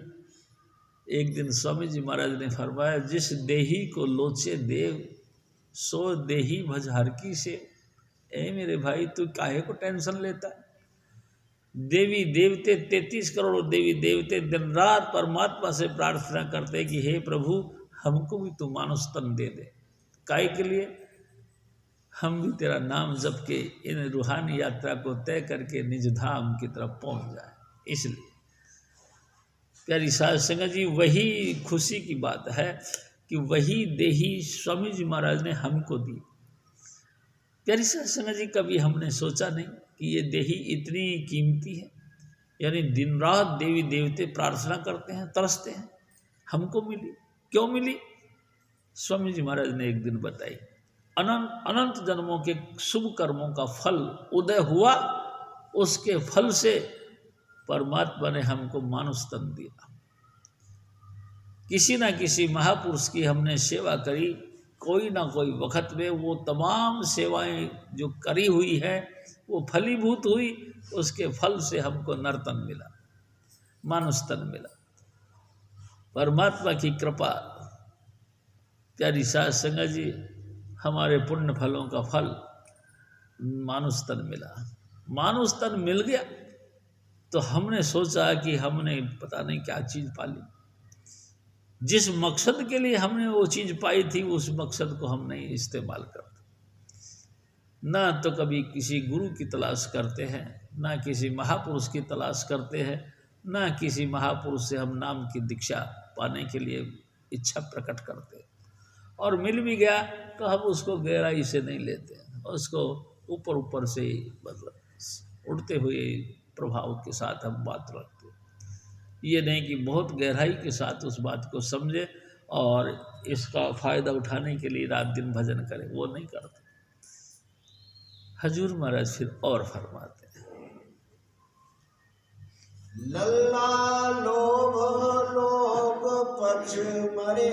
एक दिन स्वामी जी महाराज ने फरमाया, जिस देही को लोचे देव सो देही भज हर की से। ए मेरे भाई, तू काहे को टेंशन लेता है? देवी देवते 33 करोड़ देवी देवते दिन रात परमात्मा से प्रार्थना करते कि हे प्रभु, हमको भी तू मानुष तन दे दे। काहे के लिए? हम भी तेरा नाम जप के इन रूहानी यात्रा को तय करके निज धाम की तरफ पहुंच जाए। इसलिए प्यारी साध संगत जी, वही खुशी की बात है कि वही देही स्वामी जी महाराज ने हमको दी। प्यारी साध संगत जी, कभी हमने सोचा नहीं कि ये देही इतनी कीमती है। यानी दिन रात देवी देवते प्रार्थना करते हैं, तरसते हैं, हमको मिली। क्यों मिली? स्वामी जी महाराज ने एक दिन बताई, अनंत जन्मों के शुभ कर्मों का फल उदय हुआ, उसके फल से परमात्मा ने हमको मानुष तन दिया। किसी ना किसी महापुरुष की हमने सेवा करी, कोई ना कोई वक्त में वो तमाम सेवाएं जो करी हुई है वो फलीभूत हुई, उसके फल से हमको नरतन मिला, मानुष तन मिला। परमात्मा की कृपा। प्यारी साध संगत जी, हमारे पुण्य फलों का फल मानुष तन मिला। मानुष तन मिल गया तो हमने सोचा कि हमने पता नहीं क्या चीज़ पाली। जिस मकसद के लिए हमने वो चीज़ पाई थी, उस मकसद को हम नहीं इस्तेमाल करते। ना तो कभी किसी गुरु की तलाश करते हैं, ना किसी महापुरुष की तलाश करते हैं, ना किसी महापुरुष से हम नाम की दीक्षा पाने के लिए इच्छा प्रकट करते हैं। और मिल भी गया तो हम उसको गहराई से नहीं लेते हैं, उसको ऊपर ऊपर से मतलब उड़ते हुए प्रभाव के साथ हम बात रखते हैं। ये नहीं कि बहुत गहराई के साथ उस बात को समझे और इसका फ़ायदा उठाने के लिए रात दिन भजन करें, वो नहीं करते। हजूर महाराज फिर और फरमाते हैं, लल्ला लोभ लोभ पछ मरे,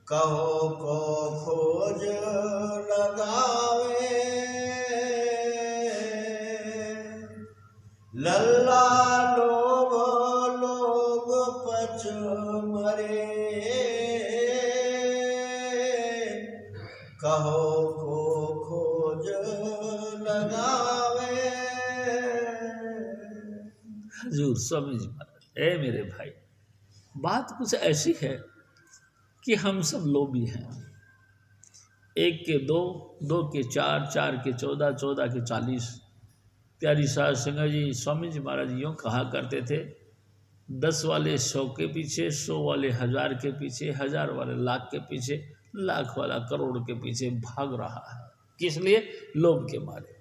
कहो को खोज लगावे। लल्ला लोभ लोभ पछ मरे, कहो को खोज लगावे। हजूर स्वामी जी महाराज, ए मेरे भाई, बात कुछ ऐसी है कि हम सब लोभी हैं। 1 के 2, 2 के 4, 4 के 14, 14 के 40। प्यारी साध संगत जी, स्वामी जी महाराज यूँ कहा करते थे, 10 वाले 100 के पीछे, 100 वाले 1000 के पीछे, 1000 वाले लाख के पीछे, लाख वाला करोड़ के पीछे भाग रहा है। किस लिए? लोभ के मारे।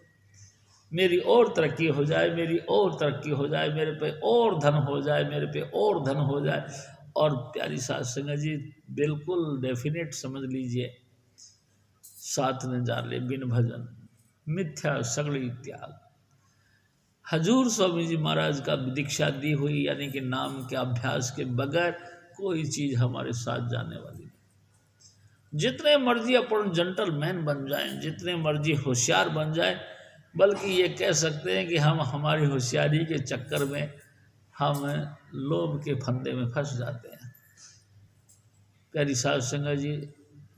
मेरी और तरक्की हो जाए, मेरी और तरक्की हो जाए, मेरे पे और धन हो जाए, मेरे पे और धन हो जाए। और प्यारी साध संगत जी, बिल्कुल डेफिनेट समझ लीजिए, साथ न जाले बिन भजन मिथ्या सगड़ी त्याग। हजूर स्वामी जी महाराज का दीक्षा दी हुई, यानी कि नाम के अभ्यास के बगैर कोई चीज़ हमारे साथ जाने वाली नहीं। जितने मर्जी अपन जेंटलमैन बन जाएं, जितने मर्जी होशियार बन जाएं, बल्कि ये कह सकते हैं कि हम हमारी होशियारी के चक्कर में हम लोभ के फंदे में फंस जाते हैं। प्यारी साध संगत जी,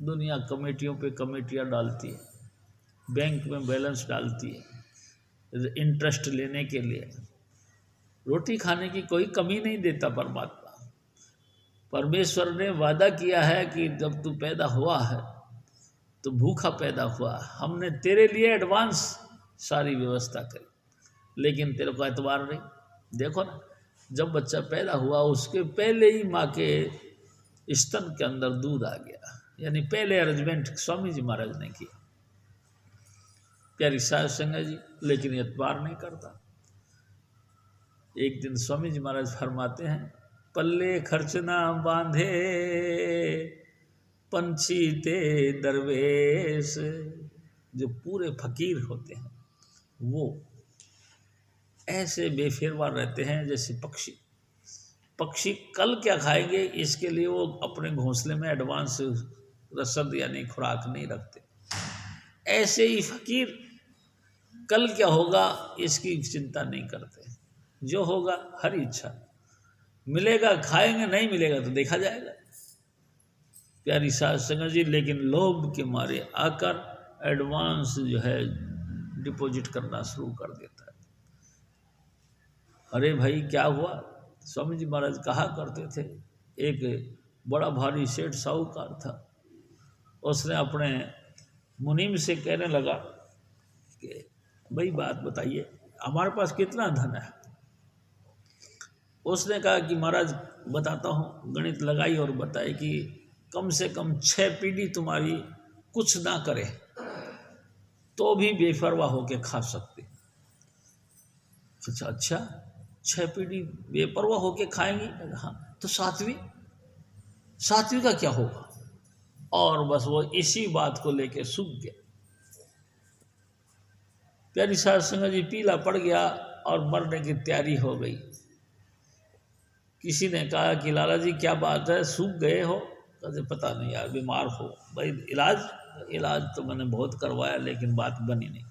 दुनिया कमेटियों पे कमेटियाँ डालती है, बैंक में बैलेंस डालती है इंटरेस्ट लेने के लिए। रोटी खाने की कोई कमी नहीं देता परमात्मा। परमेश्वर ने वादा किया है कि जब तू पैदा हुआ है तो भूखा पैदा हुआ, हमने तेरे लिए एडवांस सारी व्यवस्था करी, लेकिन तेरे को एतबार नहीं। देखो ना, जब बच्चा पैदा हुआ उसके पहले ही माँ के स्तन के अंदर दूध आ गया, यानी पहले अरेंजमेंट स्वामी जी महाराज ने किया। प्यारी साध संगत जी, लेकिन एतबार नहीं करता। एक दिन स्वामी जी महाराज फरमाते हैं, पल्ले खर्च ना बांधे पंछी ते दरवेश। जो पूरे फकीर होते हैं वो ऐसे बेफिरवा रहते हैं जैसे पक्षी। पक्षी कल क्या खाएंगे इसके लिए वो अपने घोंसले में एडवांस रसद यानी खुराक नहीं रखते। ऐसे ही फकीर कल क्या होगा इसकी चिंता नहीं करते। जो होगा हरी इच्छा, मिलेगा खाएंगे, नहीं मिलेगा तो देखा जाएगा। प्यारी साध संगत जी, लेकिन लोभ के मारे आकर एडवांस जो है डिपॉजिट करना शुरू कर देता है। अरे भाई क्या हुआ? स्वामी जी महाराज कहा करते थे, एक बड़ा भारी सेठ साहूकार था, उसने अपने मुनीम से कहने लगा कि भाई बात बताइए, हमारे पास कितना धन है। उसने कहा कि महाराज बताता हूँ। गणित लगाई और बताई कि कम से कम 6 पीढ़ी तुम्हारी कुछ ना करे तो भी बेपरवाह होके खा सकते। अच्छा 6 पीढ़ी बेपरवाह होके खाएंगी? हाँ, तो 7वीं का क्या होगा? और बस वो इसी बात को लेके सूख गया। प्यारी साध संगत जी, पीला पड़ गया और मरने की तैयारी हो गई। किसी ने कहा कि लाला जी क्या बात है, सूख गए हो? कहते पता नहीं यार, बीमार हो। भाई इलाज तो मैंने बहुत करवाया लेकिन बात बनी नहीं।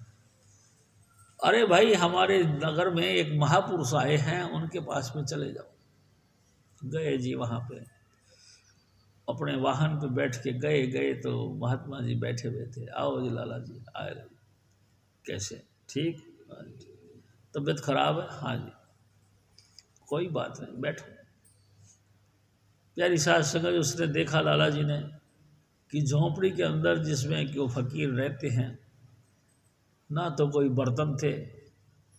अरे भाई, हमारे नगर में एक महापुरुष आए हैं, उनके पास में चले जाओ। गए जी वहाँ पे, अपने वाहन पे बैठ के गए तो महात्मा जी बैठे हुए थे। आओ जी लाला जी, आए। कैसे? ठीक? तबीयत खराब है? हाँ जी। कोई बात नहीं, बैठो। प्यारी साध संगत, उसने देखा लाला जी ने कि झोंपड़ी के अंदर जिसमें कि वो फकीर रहते हैं, ना तो कोई बर्तन थे,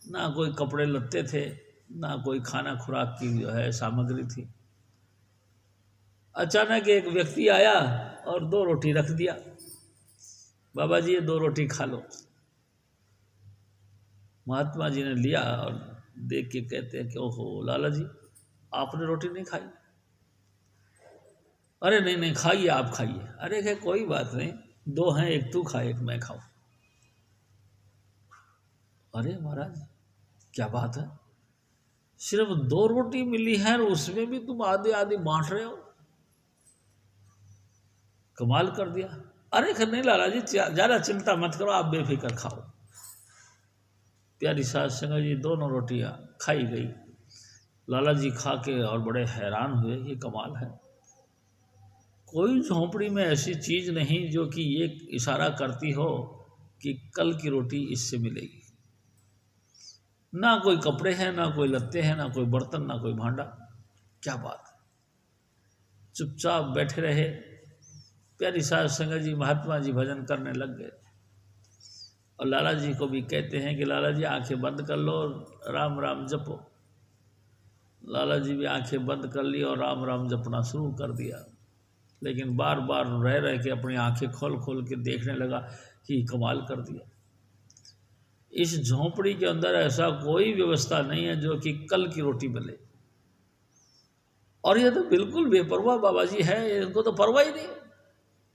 ना कोई कपड़े लत्ते थे, ना कोई खाना खुराक की जो है सामग्री थी। अचानक एक व्यक्ति आया और 2 रोटी रख दिया। बाबा जी ये 2 रोटी खा लो। महात्मा जी ने लिया और देख के कहते हैं कि ओहो लाला जी, आपने रोटी नहीं खाई? अरे नहीं खाइए, आप खाइए। अरे कोई बात नहीं, दो हैं, एक तू खा एक मैं खाऊं। अरे महाराज क्या बात है, सिर्फ 2 रोटी मिली है और उसमें भी तुम आधे आधे बांट रहे हो, कमाल कर दिया। अरे नहीं लाला जी, ज़्यादा चिंता मत करो, आप बेफिक्र खाओ। प्यारी सास संगत जी दोनों रोटियां खाई गई। लाला जी खा के और बड़े हैरान हुए, ये कमाल है, कोई झोंपड़ी में ऐसी चीज़ नहीं जो कि ये इशारा करती हो कि कल की रोटी इससे मिलेगी। ना कोई कपड़े हैं, ना कोई लत्ते हैं, ना कोई बर्तन, ना कोई भांडा। क्या बात है। चुपचाप बैठे रहे। प्यारी सास संगत जी महात्मा जी भजन करने लग गए और लाला जी को भी कहते हैं कि लाला जी आंखें बंद कर लो, राम राम जपो। लाला जी भी आंखें बंद कर ली और राम राम जपना शुरू कर दिया, लेकिन बार बार रह रह के अपनी आंखें खोल खोल के देखने लगा कि कमाल कर दिया। इस झोंपड़ी के अंदर ऐसा कोई व्यवस्था नहीं है जो कि कल की रोटी मिले, और ये तो बिल्कुल बेपरवाह बाबा जी है, इनको तो परवाह ही नहीं।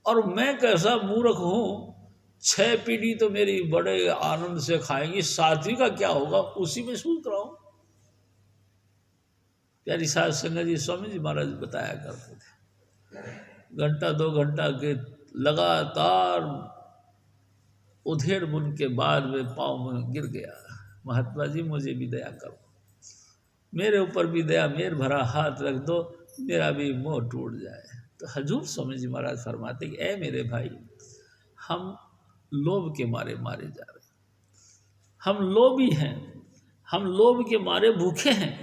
और मैं कैसा मूर्ख हूँ, 6 पीढ़ी तो मेरी बड़े आनंद से खाएंगी, 7वीं का क्या होगा उसी में सोच रहा हूँ। प्यारी सास संगत जी स्वामी जी महाराज बताया करते थे, घंटा 2 घंटा के लगातार उधेड़ बुन के बाद में पाँव में गिर गया, महात्मा जी मुझे भी दया करो, मेरे ऊपर भी दया, मेर भरा हाथ रख दो, मेरा भी मोह टूट जाए। तो हजूर स्वामी जी महाराज फरमाते कि ऐ मेरे भाई, हम लोभ के मारे मारे जा रहे हैं, हम लोभी हैं, हम लोभ के मारे भूखे हैं,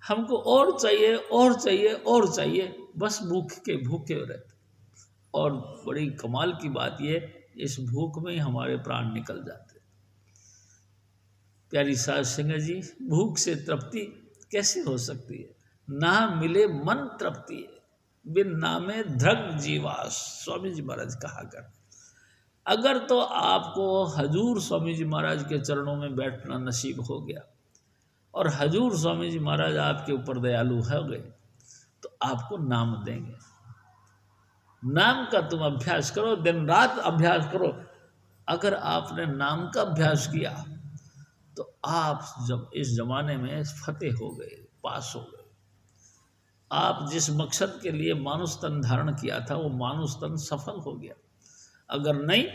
हमको और चाहिए और चाहिए और चाहिए, बस भूख के भूखे रहते। और बड़ी कमाल की बात ये, इस भूख में ही हमारे प्राण निकल जाते। प्यारी सास संगत जी, भूख से तृप्ति कैसे हो सकती है, ना मिले मन तृप्ति है, बिन नामे ध्रग जीवास, स्वामी जी महाराज कहा कर। अगर तो आपको हजूर स्वामी जी महाराज के चरणों में बैठना नसीब हो गया और हजूर स्वामी जी महाराज आपके ऊपर दयालु हो गए, तो आपको नाम देंगे। नाम का तुम अभ्यास करो, दिन रात अभ्यास करो। अगर आपने नाम का अभ्यास किया तो आप जब इस जमाने में फतेह हो गए, पास हो गए। आप जिस मकसद के लिए मानुष तन धारण किया था वो मानुष तन सफल हो गया। अगर नहीं,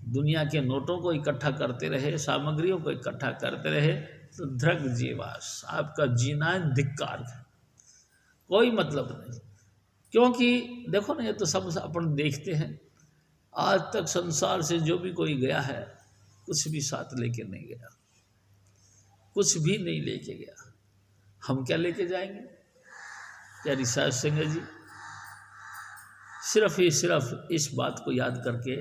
दुनिया के नोटों को इकट्ठा करते रहे, सामग्रियों को इकट्ठा करते रहे, तो ध्रग जीवास, आपका जीना धिक्कार है, कोई मतलब नहीं। क्योंकि देखो ना, ये तो सब अपन देखते हैं, आज तक संसार से जो भी कोई गया है कुछ भी साथ लेके नहीं गया, कुछ भी नहीं लेके गया। हम क्या लेके जाएंगे। प्यारी सास संगत जी, सिर्फ ही सिर्फ इस बात को याद करके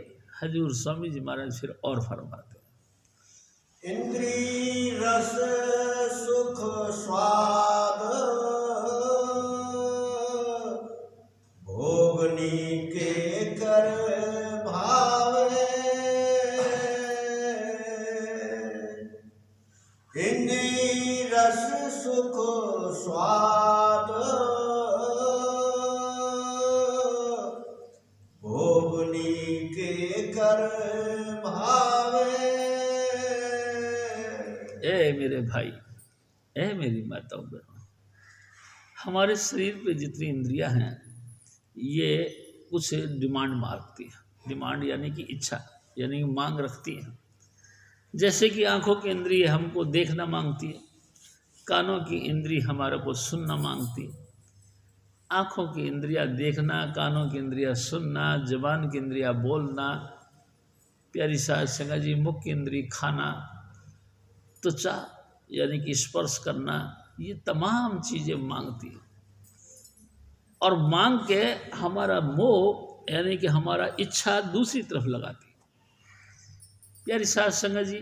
हजूर स्वामी जी महाराज फिर और फरमाते हैं, इंद्री रस सुख स्वाद भोगनी के कर भावे, इंद्री रस सुख स्वाद भोगनी के कर भावे। ए मेरे भाई, ए मेरी माताओं बहनों, हमारे शरीर पे जितनी इंद्रियां हैं ये कुछ डिमांड मांगती है। डिमांड यानी कि इच्छा, यानी कि मांग रखती है। जैसे कि आँखों की इंद्रिय हमको देखना मांगती है, कानों की इंद्रिय हमारे को सुनना मांगती है। आँखों की इंद्रियां देखना, कानों की इंद्रियां सुनना, जबान की इंद्रियां बोलना, प्यारी सास संगत जी मुख की इंद्रिय खाना, त्वचा यानी कि स्पर्श करना, ये तमाम चीज़ें मांगती है। और मांग के हमारा मोह यानी कि हमारा इच्छा दूसरी तरफ लगाती है। प्यारी सास संगत जी,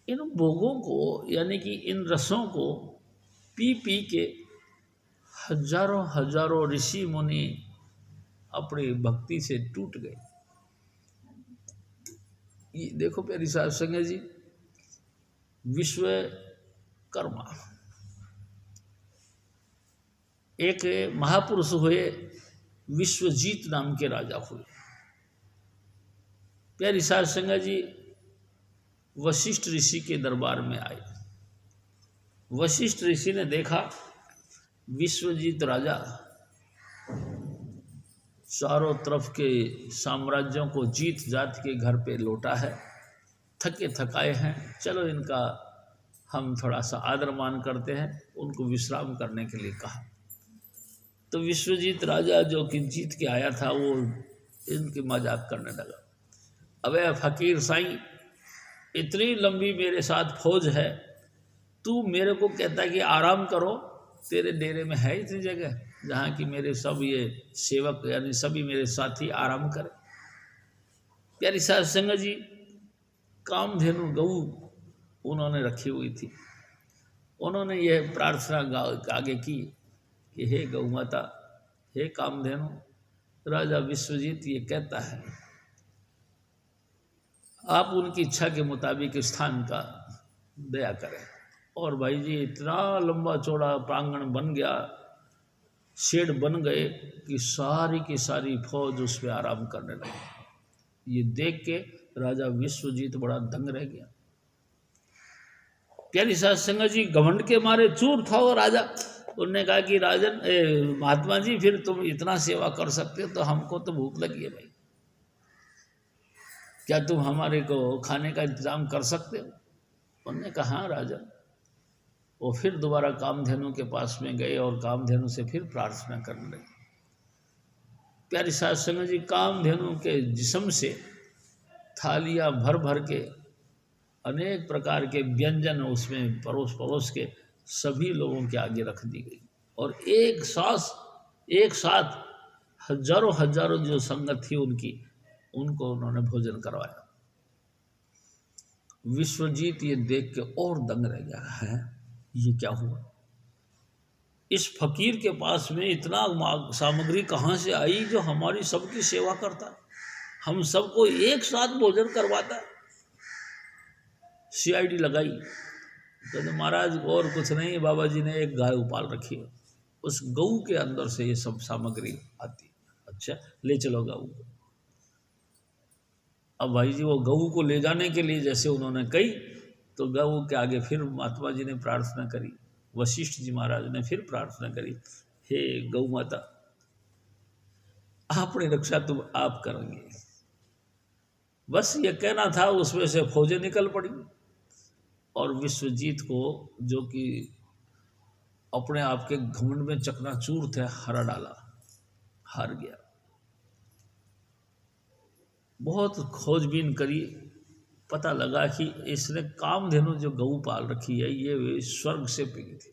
इन भोगों को यानी कि इन रसों को पी पी के हजारों हजारों ऋषि मुनि अपनी भक्ति से टूट गए। ये देखो प्यारी सास संगत जी, विश्वकर्मा एक महापुरुष हुए, विश्वजीत नाम के राजा हुए। प्यारी साध संगत जी वशिष्ठ ऋषि के दरबार में आए। वशिष्ठ ऋषि ने देखा विश्वजीत राजा चारों तरफ के साम्राज्यों को जीत जात के घर पे लौटा है, थके थकाए हैं, चलो इनका हम थोड़ा सा आदर मान करते हैं, उनको विश्राम करने के लिए कहा। तो विश्वजीत राजा जो कि जीत के आया था वो इनकी मजाक करने लगा। अबे फकीर साईं, इतनी लंबी मेरे साथ फौज है, तू मेरे को कहता कि आराम करो, तेरे डेरे में है इतनी जगह जहाँ की मेरे सब ये सेवक यानी सभी मेरे साथी आराम करें। प्यारी साध संगत जी कामधेनु गऊ उन्होंने रखी हुई थी। उन्होंने यह प्रार्थना आगे की कि हे गौ माता, हे कामधेनु, राजा विश्वजीत ये कहता है आप उनकी इच्छा के मुताबिक स्थान का दया करें। और भाई जी इतना लंबा चौड़ा प्रांगण बन गया, शेड बन गए कि सारी की सारी फौज उस पर आराम करने लगी। ये देख के राजा विश्वजीत बड़ा दंग रह गया। प्यारी साध संगत जी घमंड के मारे चूर था वो राजा। उन्होंने कहा कि राजन महात्मा जी, फिर तुम इतना सेवा कर सकते हो तो हमको तो भूख लगी है भाई, क्या तुम हमारे को खाने का इंतजाम कर सकते हो? उन्होंने कहा हाँ राजन। वो फिर दोबारा कामधेनु के पास में गए और कामधेनु से फिर प्रार्थना करने लगे। प्यारी साध संगत जी कामधेनु के जिस्म से थालियाँ भर भर के अनेक प्रकार के व्यंजन उसमें परोस परोस के सभी लोगों के आगे रख दी गई और एक साथ हजारों हजारों जो संगत थी उनकी, उनको उन्होंने भोजन करवाया। विश्वजीत ये देख के और दंग रह गया है, ये क्या हुआ? इस फकीर के पास में इतना सामग्री कहाँ से आई जो हमारी सबकी सेवा करता है, हम सबको एक साथ भोजन करवाता है। सीआईडी लगाई, तो महाराज और कुछ नहीं, बाबा जी ने एक गाय उपाल रखी है, उस गऊ के अंदर से ये सब सामग्री आती है। अच्छा ले चलो गऊ। अब भाई जी वो गऊ को ले जाने के लिए जैसे उन्होंने कही तो गऊ के आगे फिर महात्मा जी ने प्रार्थना करी, वशिष्ठ जी महाराज ने फिर प्रार्थना करी, हे गौ माता आपने रक्षा तुम आप करेंगे। बस ये कहना था, उसमें से फौजें निकल पड़ी और विश्वजीत को जो कि अपने आप के घमंड में चकनाचूर थे हरा डाला, हार गया। बहुत खोजबीन करी, पता लगा कि इसने कामधेनु जो गऊ पाल रखी है ये स्वर्ग से मिली थी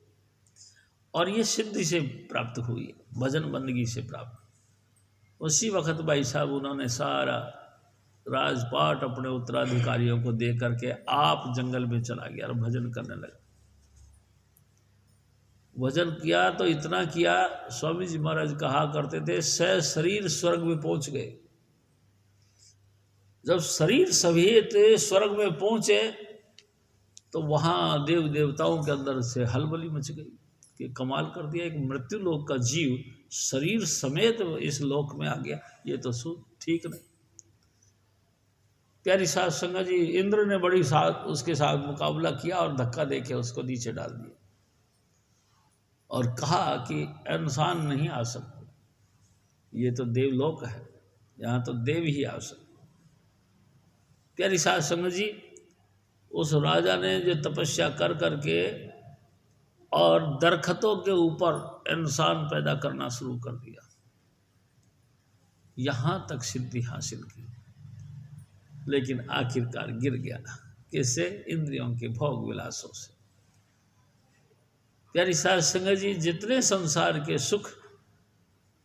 और ये सिद्धि से प्राप्त हुई है, भजन बंदगी से प्राप्त। उसी वक्त भाई साहब उन्होंने सारा राजपाट अपने उत्तराधिकारियों को दे करके आप जंगल में चला गया और भजन करने लगा। भजन किया तो इतना किया, स्वामी जी महाराज कहा करते थे शरीर स्वर्ग में पहुंच गए। जब शरीर सहित स्वर्ग में पहुंचे तो वहां देव देवताओं के अंदर से हलबली मच गई कि कमाल कर दिया, एक मृत्यु लोक का जीव शरीर समेत इस लोक में आ गया, ये तो ठीक नहीं। प्यारी साध संगत जी इंद्र ने बड़ी उसके साथ मुकाबला किया और धक्का देके उसको नीचे डाल दिया और कहा कि इंसान नहीं आ सकते, ये तो देवलोक है, यहाँ तो देव ही आ सकते। प्यारी साध संगत जी उस राजा ने जो तपस्या कर करके और दरख्तों के ऊपर इंसान पैदा करना शुरू कर दिया, यहाँ तक सिद्धि हासिल की, लेकिन आखिरकार गिर गया। किससे? इंद्रियों के भोग विलासों से। प्यारी साध संगत जी जितने संसार के सुख,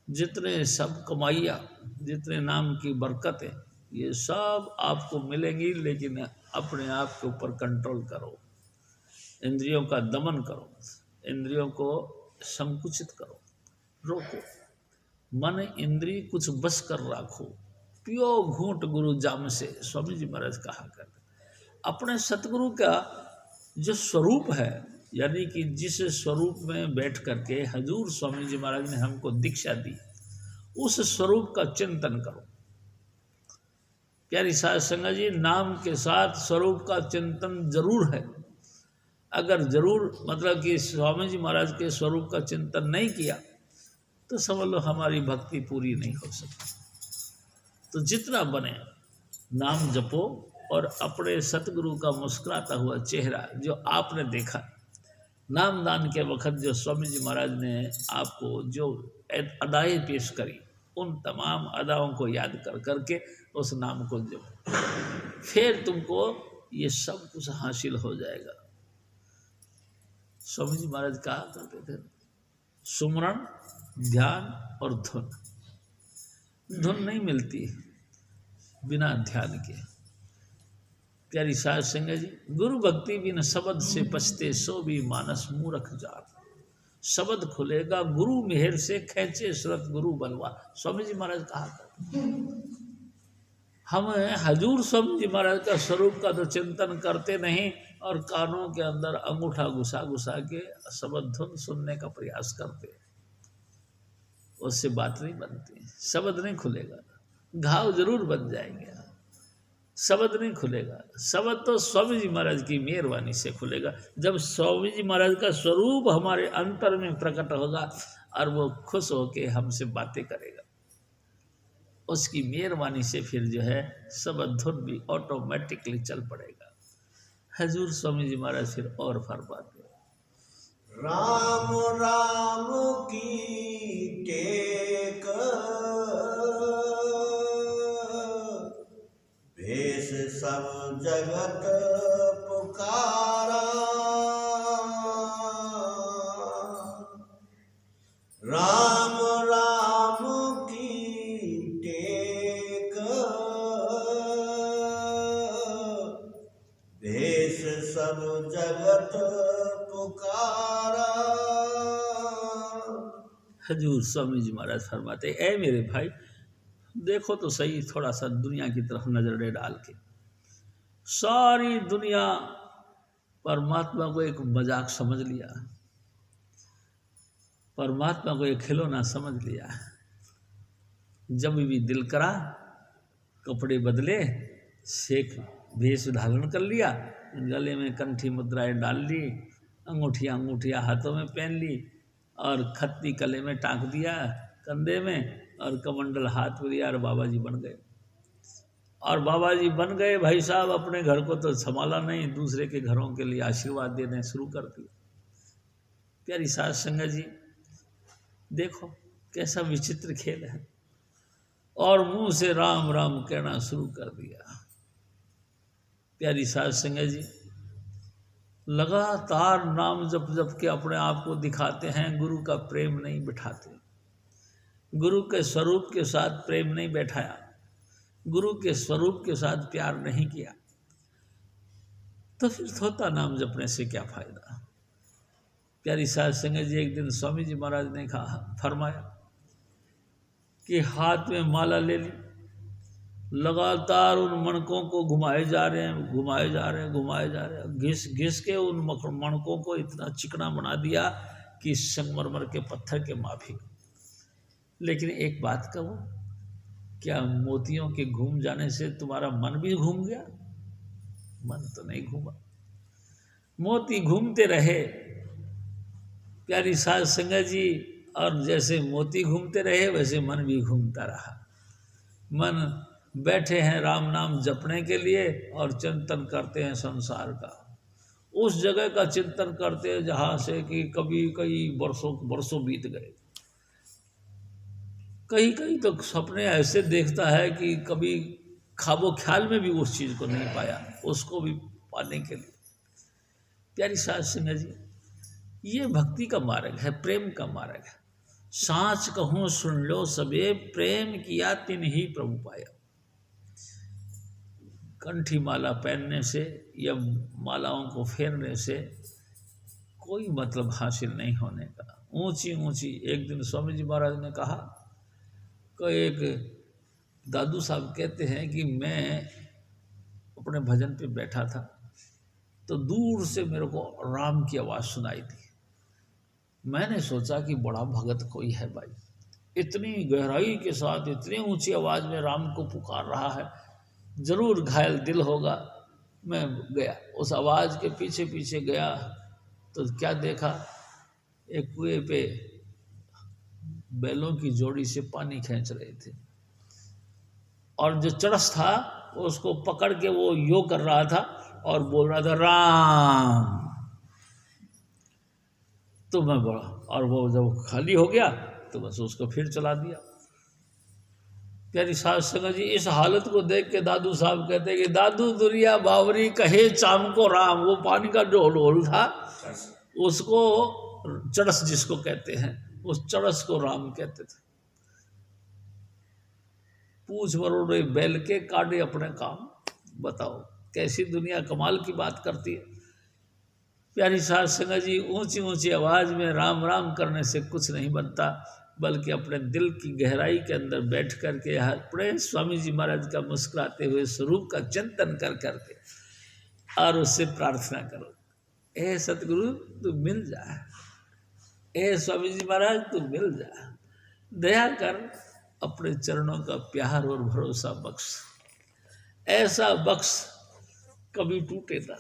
जितने सब कमाइयाँ, जितने नाम की बरकतें, ये सब आपको मिलेंगी, लेकिन अपने आप के ऊपर कंट्रोल करो, इंद्रियों का दमन करो, इंद्रियों को संकुचित करो, रोको, मन इंद्रिय कुछ बस कर रखो, पियो घूंट गुरु जाम से, स्वामी जी महाराज कहा करते। अपने सतगुरु का जो स्वरूप है, यानी कि जिस स्वरूप में बैठ करके हजूर स्वामी जी महाराज ने हमको दीक्षा दी, उस स्वरूप का चिंतन करो। प्यारी साध संगत जी, नाम के साथ स्वरूप का चिंतन जरूर है। अगर जरूर मतलब कि स्वामी जी महाराज के स्वरूप का चिंतन नहीं किया तो समझ लो हमारी भक्ति पूरी नहीं हो सकती। तो जितना बने नाम जपो और अपने सतगुरु का मुस्कुराता हुआ चेहरा जो आपने देखा नामदान के वक्त, जो स्वामी जी महाराज ने आपको जो अदाएँ पेश करी, उन तमाम अदाओं को याद कर करके उस नाम को जपो, फिर तुमको ये सब कुछ हासिल हो जाएगा। स्वामी जी महाराज कहा करते थे, सुमरण, ध्यान और धुन। धुन नहीं मिलती बिना ध्यान के। प्यारी साध संगत जी, गुरु भक्ति बिन शब्द से पछते सो भी मानस मूर्ख जात। शब्द खुलेगा गुरु मेहर से, खेचे सुरत गुरु बलवा। स्वामी जी महाराज कहा करते, हम हजूर स्वामी जी महाराज का स्वरूप का तो चिंतन करते नहीं और कानों के अंदर अंगूठा घुसा घुसा के शब्द धुन सुनने का प्रयास करते, उससे बात नहीं बनती, शब्द नहीं खुलेगा, घाव जरूर बन जाएंगे, शब्द नहीं खुलेगा। शब्द तो स्वामी जी महाराज की मेहरबानी से खुलेगा, जब स्वामी जी महाराज का स्वरूप हमारे अंतर में प्रकट होगा और वो खुश होके हमसे बातें करेगा, उसकी मेहरबानी से फिर जो है शब्द धुन भी ऑटोमेटिकली चल पड़ेगा। हजूर स्वामी जी महाराज फिर और फरमाते, राम राम की टेक भेष सब जगत पुकारा। राम राम की टेक भेष सब जगत पुकारा। हजूर स्वामी जी महाराज फरमाते, ऐ मेरे भाई देखो तो सही थोड़ा सा दुनिया की तरफ नजरें डाल के। सारी दुनिया परमात्मा को एक मजाक समझ लिया, परमात्मा को एक खिलौना समझ लिया। जब भी दिल करा कपड़े बदले, शेख वेश धारण कर लिया, गले में कंठी मुद्राएं डाल ली, अंगूठियाँ हाथों में पहन ली और खत्ती कले में टाँक दिया कंधे में और कमंडल हाथ में लिया और बाबा जी बन गए। और बाबा जी बन गए भाई साहब, अपने घर को तो संभाला नहीं, दूसरे के घरों के लिए आशीर्वाद देने शुरू कर दिए। प्यारी साध संगत जी देखो कैसा विचित्र खेल है, और मुंह से राम राम कहना शुरू कर दिया। प्यारी साध संगत जी लगातार नाम जप जप के अपने आप को दिखाते हैं, गुरु का प्रेम नहीं बिठाते, गुरु के स्वरूप के साथ प्रेम नहीं बैठाया, गुरु के स्वरूप के साथ प्यार नहीं किया, तो फिर थोता नाम जपने से क्या फायदा। प्यारी साध संगत जी एक दिन स्वामी जी महाराज ने कहा फरमाया कि हाथ में माला ले ली, लगातार उन मणकों को घुमाए जा रहे हैं, घिस घिस के उन मणकों को इतना चिकना बना दिया कि संगमरमर के पत्थर के माफिक। लेकिन एक बात कहूँ, क्या मोतियों के घूम जाने से तुम्हारा मन भी घूम गया? मन तो नहीं घूमा, मोती घूमते रहे प्यारी साध संगत जी, और जैसे मोती घूमते रहे वैसे मन भी घूमता रहा। मन बैठे हैं राम नाम जपने के लिए और चिंतन करते हैं संसार का, उस जगह का चिंतन करते हैं जहाँ से कि कभी कई बरसों बीत गए। कहीं कहीं तो सपने ऐसे देखता है कि कभी ख्वाबो ख्याल में भी उस चीज़ को नहीं पाया, उसको भी पाने के लिए। प्यारी साध संगत जी ये भक्ति का मार्ग है, प्रेम का मार्ग है। सांच कहूँ सुन लो सबे, प्रेम किया तिन ही प्रभु पाया। कंठी माला पहनने से या मालाओं को फेरने से कोई मतलब हासिल नहीं होने का। ऊंची ऊंची एक दिन स्वामी जी महाराज ने कहा कि एक दादू साहब कहते हैं कि मैं अपने भजन पे बैठा था तो दूर से मेरे को राम की आवाज़ सुनाई दी। मैंने सोचा कि बड़ा भगत कोई है भाई, इतनी गहराई के साथ इतनी ऊंची आवाज़ में राम को पुकार रहा है। जरूर घायल दिल होगा। मैं गया, उस आवाज़ के पीछे पीछे गया तो क्या देखा, एक कुएं पे बैलों की जोड़ी से पानी खींच रहे थे और जो चरस था उसको पकड़ के वो यो कर रहा था और बोल रहा था राम। तो मैं बोला, और वो जब खाली हो गया तो बस उसको फिर चला दिया। प्यारी साध संगत जी, इस हालत को देख के दादू साहब कहते हैं कि दादू दुनिया बावरी कहे चाम को राम। वो पानी का जो होल था उसको चरस जिसको कहते हैं, उस चरस को राम कहते थे। पूछ मरोड़े बैल के काटे अपने काम। बताओ कैसी दुनिया कमाल की बात करती है। प्यारी साध संगत जी, ऊंची ऊंची आवाज में राम राम करने से कुछ नहीं बनता, बल्कि अपने दिल की गहराई के अंदर बैठ कर के अपने स्वामी जी महाराज का मुस्कुराते हुए स्वरूप का चिंतन कर करके और उससे प्रार्थना करो, ए सतगुरु तू मिल जा, ए स्वामी जी महाराज तू मिल जा, दया कर, अपने चरणों का प्यार और भरोसा बख्श, ऐसा बख्श कभी टूटे ना।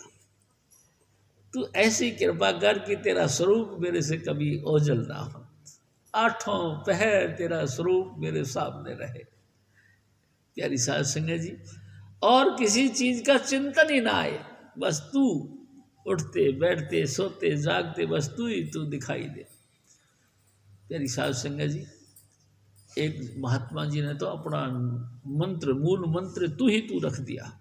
तू ऐसी कृपा कर कि तेरा स्वरूप मेरे से कभी ओझल ना हो, आठों पहर तेरा स्वरूप मेरे सामने रहे। प्यारी साध संगत जी, और किसी चीज का चिंतन ही ना आए, बस तू उठते बैठते सोते जागते बस तू ही तू दिखाई दे। प्यारी साध संगत जी, एक महात्मा जी ने तो अपना मंत्र, मूल मंत्र तू ही तू रख दिया,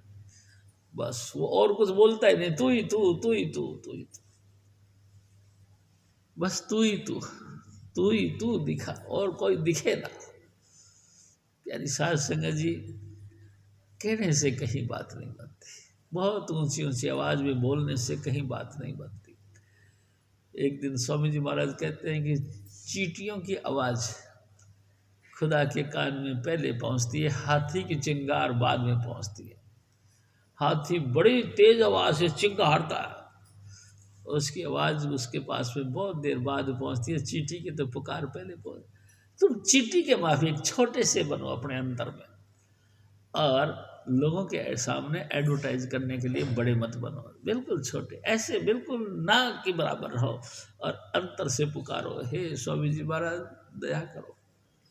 बस वो और कुछ बोलता ही नहीं, तू ही तू, तू ही तू, तू ही तू, बस तू ही तू, तू ही तू दिखा और कोई दिखे ना। प्यारी साध संगत जी, कहने से कहीं बात नहीं बनती, बहुत ऊंची ऊंची आवाज में बोलने से कहीं बात नहीं बनती। एक दिन स्वामी जी महाराज कहते हैं कि चींटियों की आवाज खुदा के कान में पहले पहुंचती है, हाथी की चिंगार बाद में पहुंचती है। हाथी बड़ी तेज आवाज से चिंगारता है, उसकी आवाज़ उसके पास में बहुत देर बाद पहुंचती है। चींटी की तो पुकार पहले पहुंच। तुम चींटी के माफिक छोटे से बनो अपने अंतर में, और लोगों के सामने एडवर्टाइज करने के लिए बड़े मत बनो, बिल्कुल छोटे, ऐसे बिल्कुल ना के बराबर रहो और अंतर से पुकारो, हे स्वामी जी महाराज दया करो,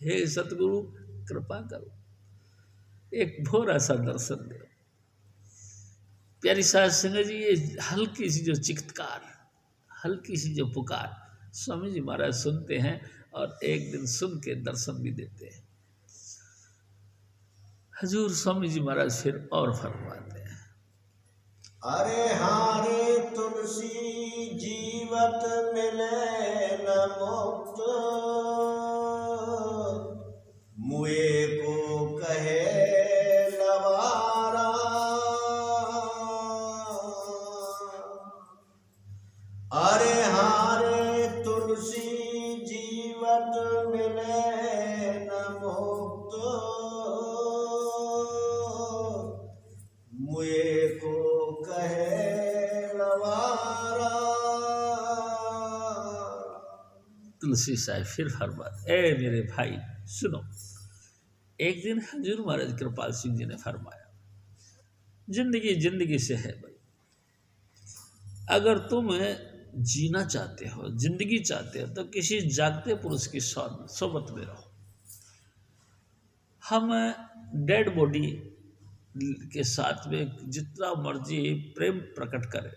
हे सतगुरु कृपा करो, एक भोरा सा दर्शन दो। प्यारी साध संगत जी, ये हल्की सी जो चित्कार, हल्की सी जो पुकार स्वामी जी महाराज सुनते हैं और एक दिन सुन के दर्शन भी देते हैं। हजूर स्वामी जी महाराज फिर और फरमाते हैं, अरे हारे तुलसी जीवत मिले न मुक्त, मुए को कहे लवारा। अरे हारे तुलसी जीवत मिले न मुक्त, मुए को कहे लवारा। तुलसी साहब फिर फरमाते, ए मेरे भाई सुनो। एक दिन हजूर महाराज कृपाल सिंह जी ने फरमाया, जिंदगी जिंदगी से है भाई, अगर तुम जीना चाहते हो, जिंदगी चाहते हो, तो किसी जागते पुरुष की सोबत में रहो। हम डेड बॉडी के साथ में जितना मर्जी प्रेम प्रकट करें,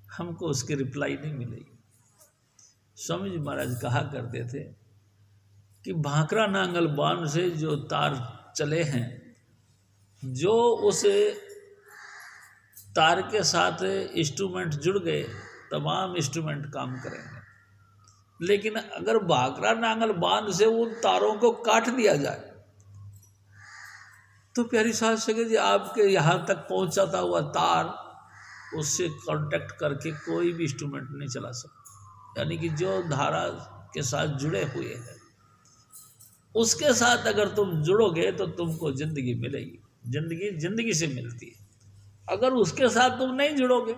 हमको उसकी रिप्लाई नहीं मिलेगी। स्वामी जी महाराज कहा करते थे कि भाखरा नांगल बांध से जो तार चले हैं, जो उस तार के साथ इंस्ट्रूमेंट जुड़ गए, तमाम इंस्ट्रूमेंट काम करेंगे। लेकिन अगर भाखरा नांगल बांध से उन तारों को काट दिया जाए तो प्यारी साध संगत जी, आपके यहाँ तक पहुँचाता हुआ तार, उससे कांटेक्ट करके कोई भी इंस्ट्रूमेंट नहीं चला सकता। यानी कि जो धारा के साथ जुड़े हुए हैं, उसके साथ अगर तुम जुड़ोगे तो तुमको जिंदगी मिलेगी। जिंदगी जिंदगी से मिलती है। अगर उसके साथ तुम नहीं जुड़ोगे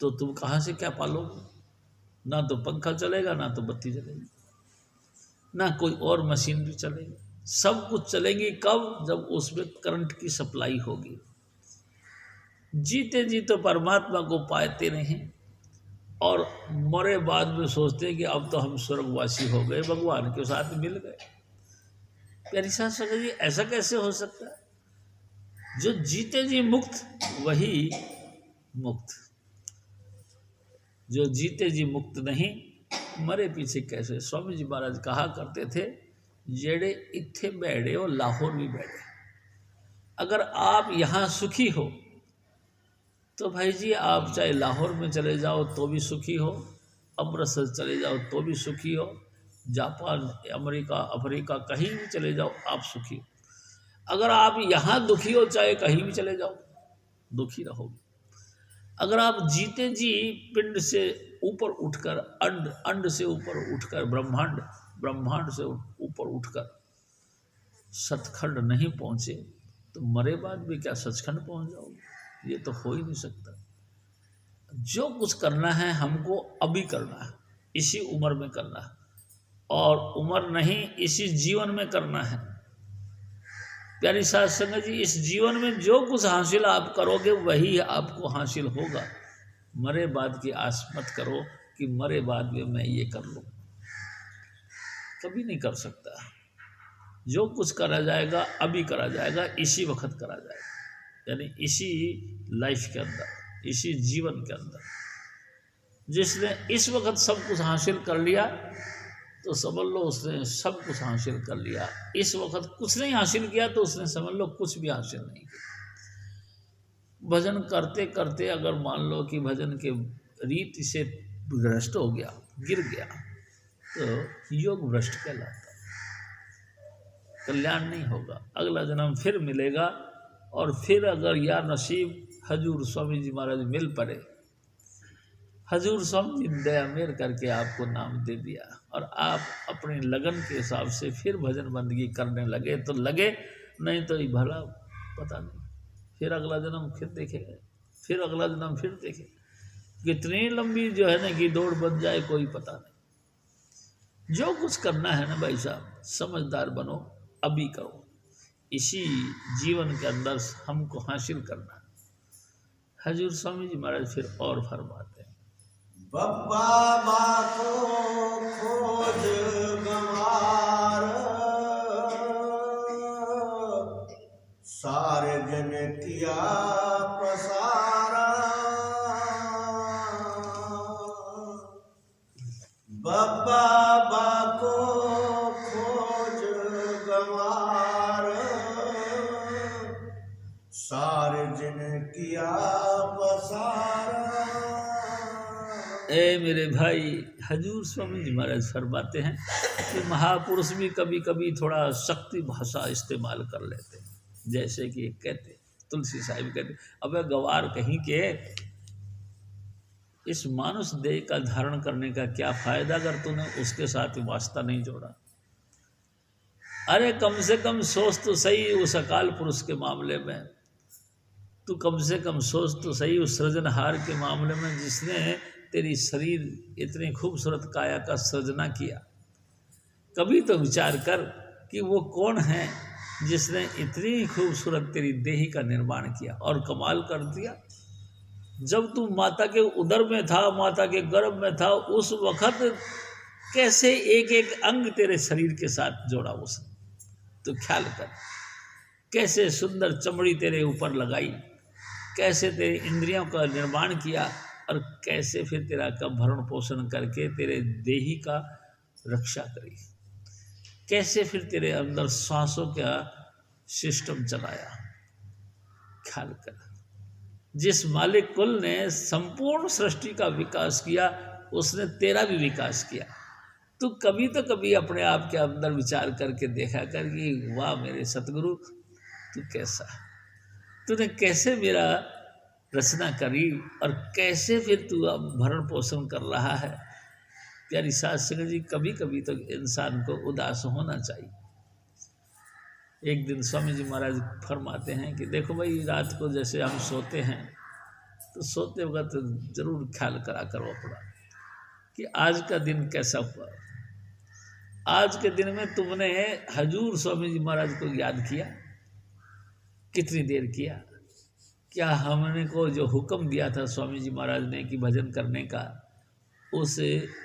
तो तुम कहाँ से क्या पालोगे? ना तो पंखा चलेगा, ना तो बत्ती चलेगी, ना कोई और मशीन भी चलेगी। सब कुछ चलेंगी कब? जब उसमें करंट की सप्लाई होगी। जीते जी तो परमात्मा को पाते नहीं और मरे बाद में सोचते हैं कि अब तो हम स्वर्गवासी हो गए, भगवान के साथ मिल गए। प्यारी साहब संगत जी, ऐसा कैसे हो सकता है? जो जीते जी मुक्त वही मुक्त, जो जीते जी मुक्त नहीं मरे पीछे कैसे। स्वामी जी महाराज कहा करते थे, जेड़े इत्थे बैठे हो लाहौर भी बैठे। अगर आप यहाँ सुखी हो तो भाई जी आप चाहे लाहौर में चले जाओ तो भी सुखी हो, अमृतसर चले जाओ तो भी सुखी हो, जापान, अमेरिका, अफ्रीका कहीं भी चले जाओ आप सुखी हो। अगर आप यहाँ दुखी हो चाहे कहीं भी चले जाओ दुखी रहोगे। अगर आप जीते जी पिंड से ऊपर उठकर अंड, अंड से ऊपर उठकर ब्रह्मांड, ब्रह्मांड से ऊपर उठकर सतखंड नहीं पहुँचे तो मरे बाद भी क्या सचखंड पहुँच जाओगे? ये तो हो ही नहीं सकता। जो कुछ करना है हमको अभी करना है, इसी उम्र में करना है, और उम्र नहीं इसी जीवन में करना है। प्यारी साध संगत जी, इस जीवन में जो कुछ हासिल आप करोगे वही आपको हासिल होगा। मरे बाद की आस मत करो कि मरे बाद में मैं ये कर लूँ, कभी नहीं कर सकता। जो कुछ करा जाएगा अभी करा जाएगा, इसी वक्त करा जाएगा, यानी इसी लाइफ के अंदर, इसी जीवन के अंदर। जिसने इस वक्त सब कुछ हासिल कर लिया तो समझ लो उसने सब कुछ हासिल कर लिया। इस वक्त कुछ नहीं हासिल किया तो उसने समझ लो कुछ भी हासिल नहीं किया। भजन करते करते अगर मान लो कि भजन के रीति से भ्रष्ट हो गया, गिर गया, तो योग भ्रष्ट कहलाता है, कल्याण नहीं होगा। अगला जन्म फिर मिलेगा और फिर अगर या नसीब हजूर स्वामी जी महाराज मिल पड़े, हजूर स्वामी जी दया मेर करके आपको नाम दे दिया और आप अपनी लगन के हिसाब से फिर भजन बंदगी करने लगे तो लगे, नहीं तो ये भला पता नहीं, फिर अगला जन्म फिर देखेंगे, फिर अगला जन्म फिर देखेंगे। कितनी लंबी जो है ना कि दौड़ बन जाए कोई पता नहीं। जो कुछ करना है ना भाई साहब, समझदार बनो, अभी करो, इसी जीवन के अंदर हमको हासिल करना है। हजूर स्वामी जी महाराज फिर और फरमाते हैं, बप्पा बाको खोज गंवार, सारे जन किया पसारा। बप्पा बाको खोज गंवार, सारे जन किया पसारा। ए मेरे भाई, हजूर स्वामी जी महाराज फरमाते हैं कि महापुरुष भी कभी कभी थोड़ा शक्ति भाषा इस्तेमाल कर लेते हैं। जैसे कि कहते तुलसी साहिब कहते, अबे गवार कहीं के, इस मानुष देह का धारण करने का क्या फायदा अगर तूने उसके साथ वास्ता नहीं जोड़ा। अरे कम से कम सोच तो सही उस अकाल पुरुष के मामले में, तू कम से कम सोच तो सही उस सृजनहार के मामले में जिसने तेरी शरीर इतनी खूबसूरत काया का सृजना किया। कभी तो विचार कर कि वो कौन है जिसने इतनी खूबसूरत तेरी देही का निर्माण किया और कमाल कर दिया। जब तू माता के उदर में था, माता के गर्भ में था, उस वक्त कैसे एक एक अंग तेरे शरीर के साथ जोड़ा उसने, तो ख्याल कर। कैसे सुंदर चमड़ी तेरे ऊपर लगाई, कैसे तेरे इंद्रियों का निर्माण किया और कैसे फिर तेरा का भरण पोषण करके तेरे देही का रक्षा करी, कैसे फिर तेरे अंदर सांसों का सिस्टम चलाया। ख्याल कर, जिस मालिक कुल ने संपूर्ण सृष्टि का विकास किया उसने तेरा भी विकास किया। तू कभी तो कभी अपने आप के अंदर विचार करके देखा कर कि वाह मेरे सतगुरु, तू कैसा, तूने कैसे मेरा रचना करी और कैसे फिर तू अब भरण पोषण कर रहा है। प्यारी साध संगत जी, कभी कभी तो इंसान को उदास होना चाहिए। एक दिन स्वामी जी महाराज फरमाते हैं कि देखो भाई, रात को जैसे हम सोते हैं तो सोते वक्त जरूर ख्याल करा करो अपना कि आज का दिन कैसा हुआ। आज के दिन में तुमने हजूर स्वामी जी महाराज को याद किया, कितनी देर किया? क्या हमने को जो हुक्म दिया था स्वामी जी महाराज ने कि भजन करने का, उस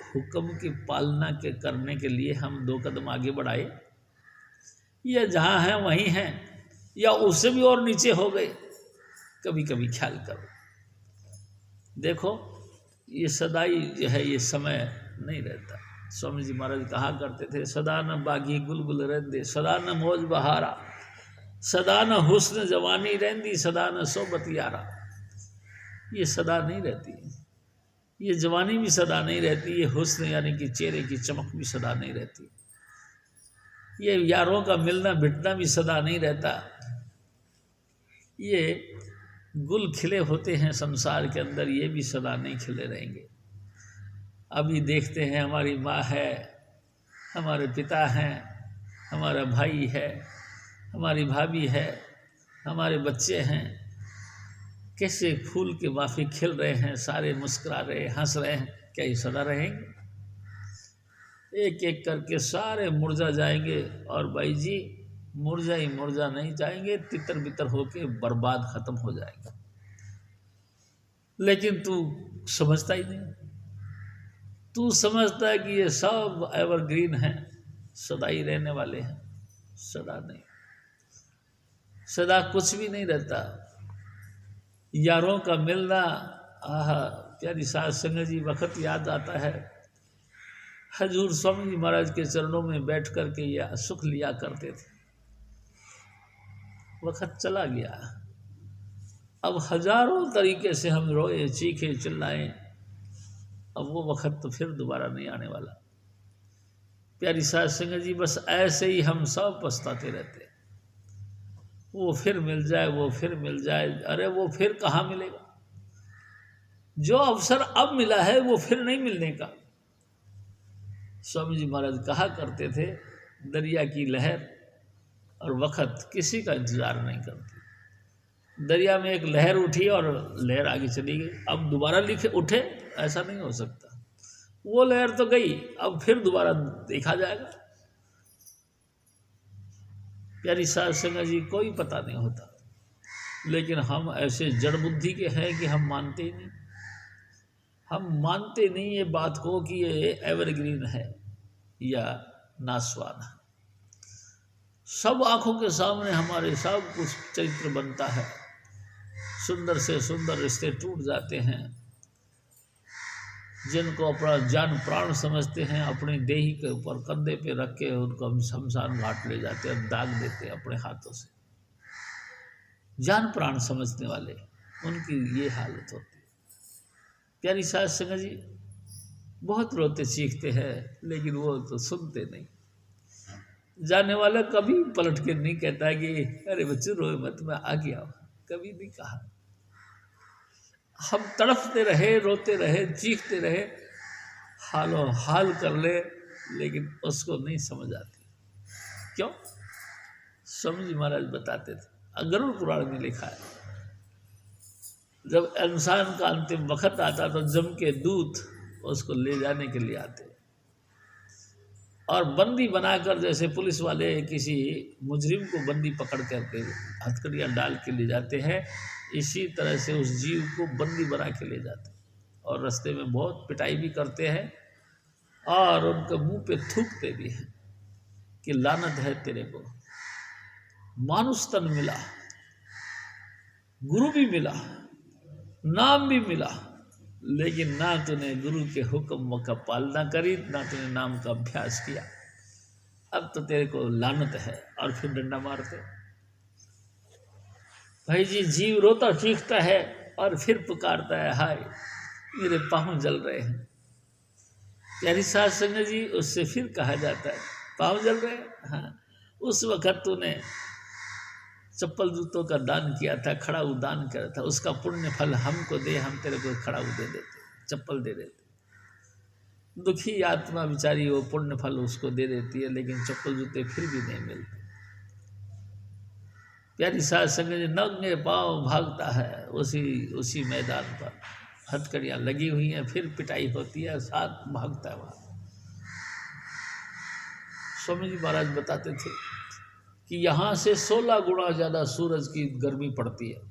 हुक्म की पालना के करने के लिए हम 2 कदम आगे बढ़ाए, या जहाँ हैं वहीं हैं, या उससे भी और नीचे हो गए? कभी कभी ख्याल करो। देखो ये सदाई जो है ये समय नहीं रहता। स्वामी जी महाराज कहा करते थे, सदा न बागी गुलगुल रहंदे, सदा न मौज बहारा, सदा न हुस्न जवानी रहंदी, सदा न सोबत यारा। ये सदा नहीं रहती, ये जवानी भी सदा नहीं रहती, ये हुस्न यानी कि चेहरे की चमक भी सदा नहीं रहती, ये यारों का मिलना भिटना भी सदा नहीं रहता। ये गुल खिले होते हैं संसार के अंदर, ये भी सदा नहीं खिले रहेंगे। अभी देखते हैं हमारी माँ है, हमारे पिता हैं, हमारा भाई है, हमारी भाभी है, हमारे बच्चे हैं, कैसे फूल के माफी खिल रहे हैं, सारे मुस्कुरा रहे, हंस रहे हैं। क्या ये सदा रहेंगे? एक एक करके सारे मुरझा जाएंगे, और भाई जी मुरझा ही मुरझा नहीं जाएंगे, तितर बितर होके बर्बाद खत्म हो जाएगा। लेकिन तू समझता ही नहीं, तू समझता है कि ये सब एवरग्रीन हैं, सदा ही रहने वाले हैं। सदा नहीं, सदा कुछ भी नहीं रहता। यारों का मिलना, आह प्यारी साध संगत जी, वक़्त याद आता है हजूर स्वामी जी महाराज के चरणों में बैठ कर के यह सुख लिया करते थे। वक़्त चला गया, अब हजारों तरीके से हम रोए, चीखे, चिल्लाएं, अब वो वक़्त तो फिर दोबारा नहीं आने वाला। प्यारी साध संगत जी, बस ऐसे ही हम सब पछताते रहते, वो फिर मिल जाए, वो फिर मिल जाए। अरे वो फिर कहाँ मिलेगा? जो अवसर अब मिला है वो फिर नहीं मिलने का। स्वामी जी महाराज कहा करते थे, दरिया की लहर और वक़्त किसी का इंतज़ार नहीं करती। दरिया में एक लहर उठी और लहर आगे चली गई, अब दोबारा लिखे उठे ऐसा नहीं हो सकता। वो लहर तो गई, अब फिर दोबारा देखा जाएगा। प्यारी साध संगत जी, कोई पता नहीं होता, लेकिन हम ऐसे जड़ बुद्धि के हैं कि हम मानते ही नहीं। हम मानते नहीं ये बात को कि ये एवरग्रीन है या नासवान है। सब आँखों के सामने हमारे सब कुछ चरित्र बनता है, सुंदर से सुंदर रिश्ते टूट जाते हैं। जिनको अपना जान प्राण समझते हैं, अपनी देही के ऊपर कंधे पे रख के उनको हम शमशान घाट ले जाते हैं, दाग देते हैं अपने हाथों से। जान प्राण समझने वाले, उनकी ये हालत होती है। प्यारी साध संगत जी, बहुत रोते चीखते हैं, लेकिन वो तो सुनते नहीं। जाने वाला कभी पलट के नहीं कहता है कि अरे बच्चे रोए मत, मैं आ गया, कभी नहीं कहा। हम तड़पते रहे, रोते रहे, चीखते रहे, हालो हाल कर ले, लेकिन उसको नहीं समझ आती। क्यों? स्वामी जी महाराज बताते थे, गरुड़ पुराण में लिखा है, जब इंसान का अंतिम वक्त आता तो जम के दूत उसको ले जाने के लिए आते, और बंदी बनाकर, जैसे पुलिस वाले किसी मुजरिम को बंदी पकड़ करके हथकड़ियाँ डाल के ले जाते हैं, इसी तरह से उस जीव को बंदी बना के ले जाते हैं, और रास्ते में बहुत पिटाई भी करते हैं, और उनके मुंह पे थूकते भी हैं कि लानत है तेरे को, मानुष तन मिला, गुरु भी मिला, नाम भी मिला, लेकिन ना तूने गुरु के हुक्म का पालना करी, ना तूने नाम का अभ्यास किया, अब तो तेरे को लानत है। और फिर डंडा मारते। भाई जी, जीव रोता चीखता है और फिर पुकारता है, हाय मेरे पाँव जल रहे हैं। प्यारी साध संगत जी, उससे फिर कहा जाता है, पाँव जल रहे हैं? हाँ, उस वक़्त तूने चप्पल जूतों का दान किया था, खड़ाऊ दान किया था, उसका पुण्य फल हमको दे, हम तेरे को खड़ाऊ दे देते, चप्पल दे देते। दुखी आत्मा बेचारी वो पुण्य फल उसको दे देती है, लेकिन चप्पल जूते फिर भी नहीं मिलते। प्यारी साध संगत जी, नंगे पाँव भागता है उसी मैदान पर, हथकड़ियाँ लगी हुई हैं, फिर पिटाई होती है, साथ भागता है वहाँ। स्वामी जी महाराज बताते थे कि यहाँ से 16 गुना ज़्यादा सूरज की गर्मी पड़ती है।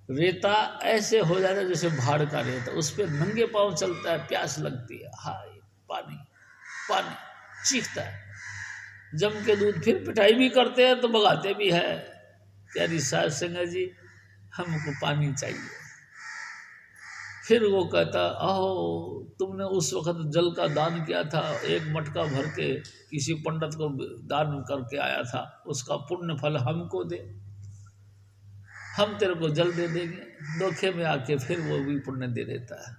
रेता ऐसे हो जाता है जैसे भाड़ का रेता, उस पर नंगे पाँव चलता है, प्यास लगती है, हाय पानी पानी चीखता है। जम के दूध फिर पिटाई भी करते हैं तो भगाते भी है, प्यारी साध संगत जी हमको पानी चाहिए। फिर वो कहता, अहो तुमने उस वक्त जल का दान किया था, एक मटका भर के किसी पंडित को दान करके आया था, उसका पुण्य फल हमको दे, हम तेरे को जल दे देंगे। धोखे में आके फिर वो भी पुण्य दे देता है,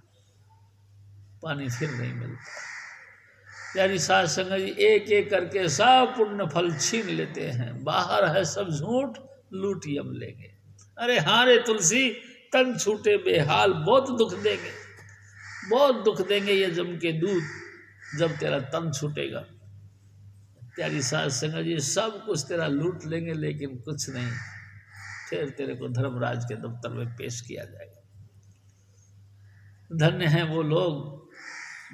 पानी फिर नहीं मिलता। यानी साध संगत जी एक एक करके सब पुण्य फल छीन लेते हैं। बाहर है सब झूठ, लूट हम लेंगे। अरे हाँ रे तुलसी, तन छूटे बेहाल, बहुत दुख देंगे, बहुत दुख देंगे ये जम के दूध जब तेरा तन छूटेगा। प्यारी साध संगत जी सब कुछ तेरा लूट लेंगे, लेकिन कुछ नहीं, फिर तेरे को धर्मराज के दफ्तर में पेश किया जाएगा। धन्य हैं वो लोग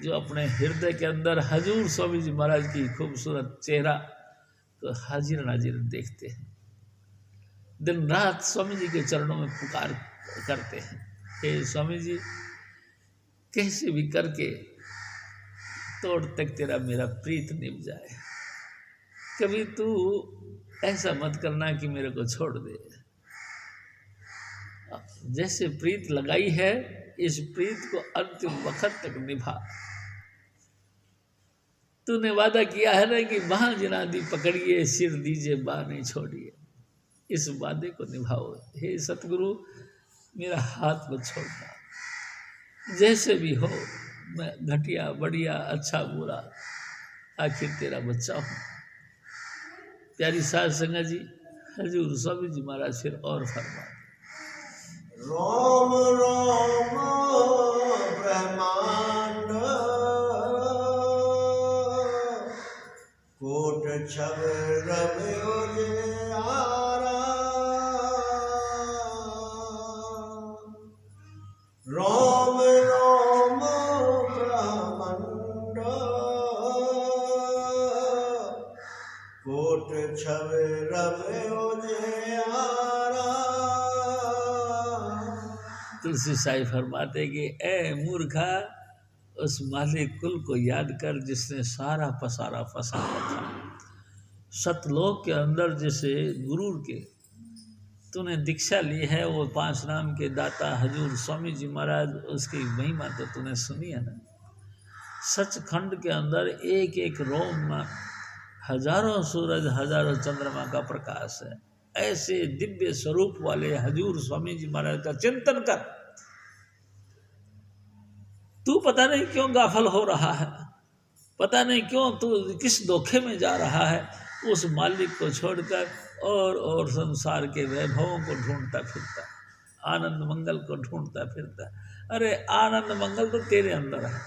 जो अपने हृदय के अंदर हजूर स्वामी जी महाराज की खूबसूरत चेहरा तो हाजिर नाजिर देखते हैं, दिन रात स्वामी जी के चरणों में पुकार करते हैं, हे स्वामी जी कैसे भी करके तोड़ तक तेरा मेरा प्रीत निभ जाए, कभी तू ऐसा मत करना कि मेरे को छोड़ दे। जैसे प्रीत लगाई है इस प्रीत को अंतिम वक्त तक निभा। तूने वादा किया है ना कि बाह जिनादी पकड़िए, सिर दीजिए बाह नहीं छोड़िए, इस वादे को निभाओ। हे सतगुरु मेरा हाथ मत छोड़ना, जैसे भी हो, मैं घटिया बढ़िया अच्छा बुरा आखिर तेरा बच्चा हूँ। प्यारी साध संगत जी हजूर स्वामी जी महाराज फिर और फरमा, रोम रोम ब्रह्मांड कोट छब रवि उजियारा, रोम रोम ब्रह्मांड कोट छब रवि उजियारा। तुलसी साई फरमाते कि ए मूर्खा, उस मालिक कुल को याद कर जिसने सारा पसारा फंसा रखा। सतलोक के अंदर जैसे गुरु के तूने दीक्षा ली है, वो 5 नाम के दाता हजूर स्वामी जी महाराज, उसकी महिमा तो तूने सुनी है ना। सचखंड के अंदर एक एक रोम में हजारों सूरज हजारों चंद्रमा का प्रकाश है। ऐसे दिव्य स्वरूप वाले हजूर स्वामी जी महाराज का चिंतन कर। तू पता नहीं क्यों गाफल हो रहा है, पता नहीं क्यों तू किस धोखे में जा रहा है, उस मालिक को छोड़कर और संसार के वैभवों को ढूंढता फिरता, आनंद मंगल को ढूंढता फिरता। अरे आनंद मंगल तो तेरे अंदर है,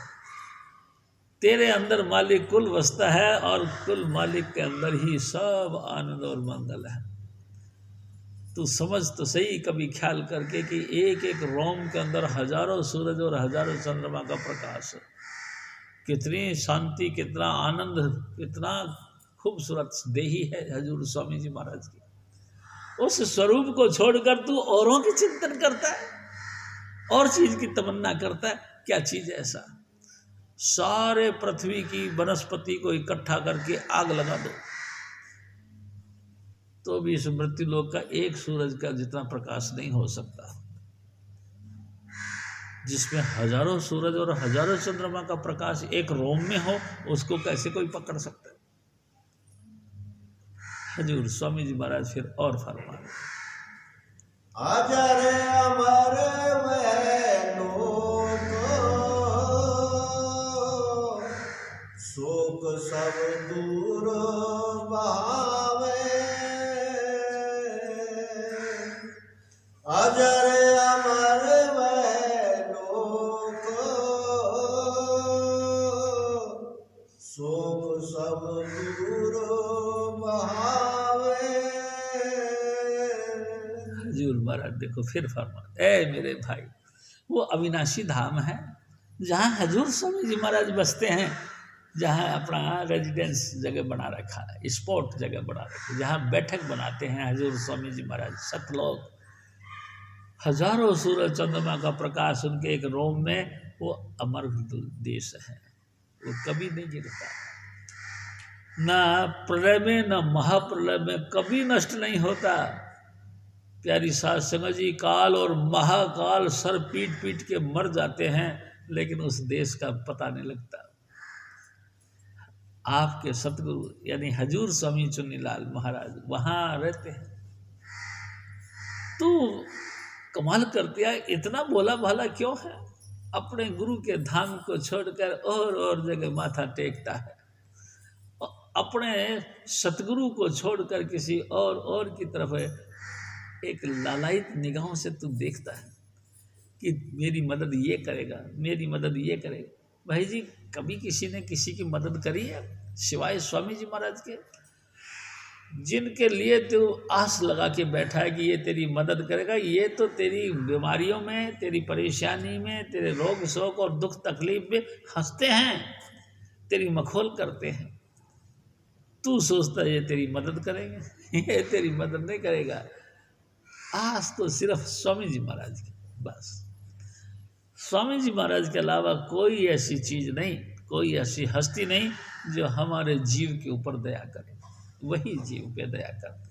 तेरे अंदर मालिक कुल बसता है और कुल मालिक के अंदर ही सब आनंद और मंगल है। तू समझ तो सही कभी ख्याल करके कि एक एक रोम के अंदर हजारों सूरज और हजारों चंद्रमा का प्रकाश है। कितनी शांति, कितना आनंद, कितना खूबसूरत देही है हजूर स्वामी जी महाराज की। उस स्वरूप को छोड़कर तू औरों की चिंतन करता है, और चीज की तमन्ना करता है। क्या चीज है ऐसा? सारे पृथ्वी की वनस्पति को इकट्ठा करके आग लगा दो तो भी इस मृत्यु लोक का एक सूरज का जितना प्रकाश नहीं हो सकता। जिसमें हजारों सूरज और हजारों चंद्रमा का प्रकाश एक रोम में हो, उसको कैसे कोई पकड़ सकता है? हजूर स्वामी जी महाराज फिर और फरमा, अजर अमर वह लोक शोक सब दूर बहावे, अजर अमर वह लोक शोक सब दूर बहावे। हजूर महाराज देखो फिर फरमा, ए मेरे भाई, वो अविनाशी धाम है जहाँ हजूर स्वामी जी महाराज बसते हैं। जहाँ अपना रेजिडेंस जगह बना रखा है, स्पॉट जगह बना रखी है, जहाँ बैठक बनाते हैं हजूर स्वामी जी महाराज। सतलोक, हजारों सूरज चंद्रमा का प्रकाश उनके एक रोम में, वो अमर देश है, वो कभी नहीं गिरता। ना प्रलय में न महाप्रलय में कभी नष्ट नहीं होता। प्यारी साध संगत जी, काल और महाकाल सर पीट पीट के मर जाते हैं, लेकिन उस देश का पता नहीं लगता। आपके सतगुरु यानी हजूर स्वामी चुन्नीलाल महाराज वहाँ रहते हैं। तू कमाल करते है, इतना भोला भाला क्यों है? अपने गुरु के धाम को छोड़कर और जगह माथा टेकता है, अपने सतगुरु को छोड़कर किसी और की तरफ एक लालायित निगाहों से तू देखता है कि मेरी मदद ये करेगा, मेरी मदद ये करेगा। भाई जी, कभी किसी ने किसी की मदद करी है सिवाय स्वामी जी महाराज के? जिनके लिए तू आस लगा के बैठा है कि ये तेरी मदद करेगा, ये तो तेरी बीमारियों में, तेरी परेशानी में, तेरे रोग शोक और दुख तकलीफ में हंसते हैं, तेरी मखौल करते हैं। तू सोचता है ये तेरी मदद करेंगे, ये तेरी मदद नहीं करेगा। आस तो सिर्फ स्वामी जी महाराज की, बस। स्वामी जी महाराज के अलावा कोई ऐसी चीज़ नहीं, कोई ऐसी हस्ती नहीं जो हमारे जीव के ऊपर दया करे, वही जीव पे दया करते।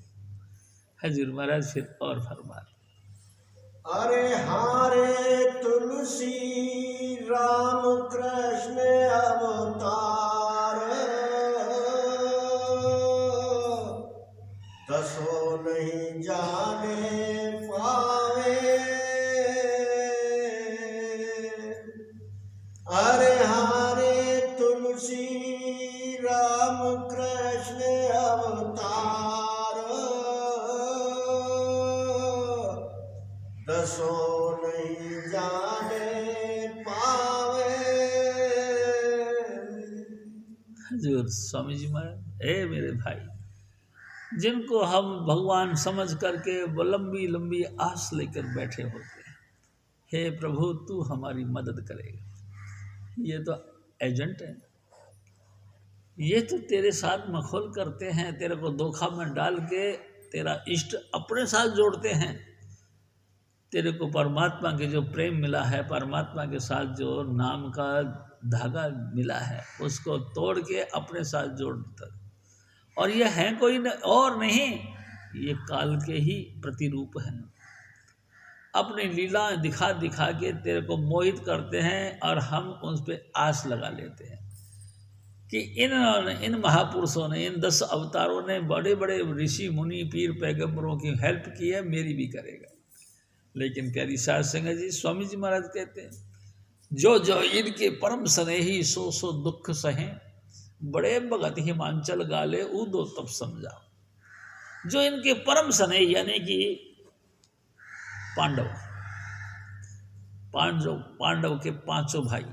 हजूर महाराज फिर और फरमाते, अरे हारे तुलसी राम कृष्ण अवतार, दसो नहीं जाने पावे। अरे हारे तुलसी राम कृष्ण अवतार, दसो नहीं जाने पावे। हजूर स्वामी जी महाराज, ए मेरे भाई, जिनको हम भगवान समझ करके वो लंबी लंबी आस लेकर बैठे होते हैं, हे प्रभु तू हमारी मदद करेगा, ये तो एजेंट है, ये तो तेरे साथ मखौल करते हैं, तेरे को धोखा में डाल के तेरा इष्ट अपने साथ जोड़ते हैं। तेरे को परमात्मा के जो प्रेम मिला है, परमात्मा के साथ जो नाम का धागा मिला है, उसको तोड़ के अपने साथ जोड़ देता। और ये है कोई और नहीं, ये काल के ही प्रतिरूप हैं। अपनी लीला दिखा दिखा के तेरे को मोहित करते हैं, और हम उस पर आस लगा लेते हैं कि इन महापुरुषों ने, इन 10 अवतारों ने बड़े बड़े ऋषि मुनि पीर पैगंबरों की हेल्प की है, मेरी भी करेगा। लेकिन प्यारी साध संगत जी, स्वामी जी महाराज कहते हैं, जो जो इनके परम स्नेही सो सो दुख सहे, बड़े भगत हिमांचल गाले ऊदो तब समझा। जो इनके परम स्नेही यानी कि पांडव के 5 भाई,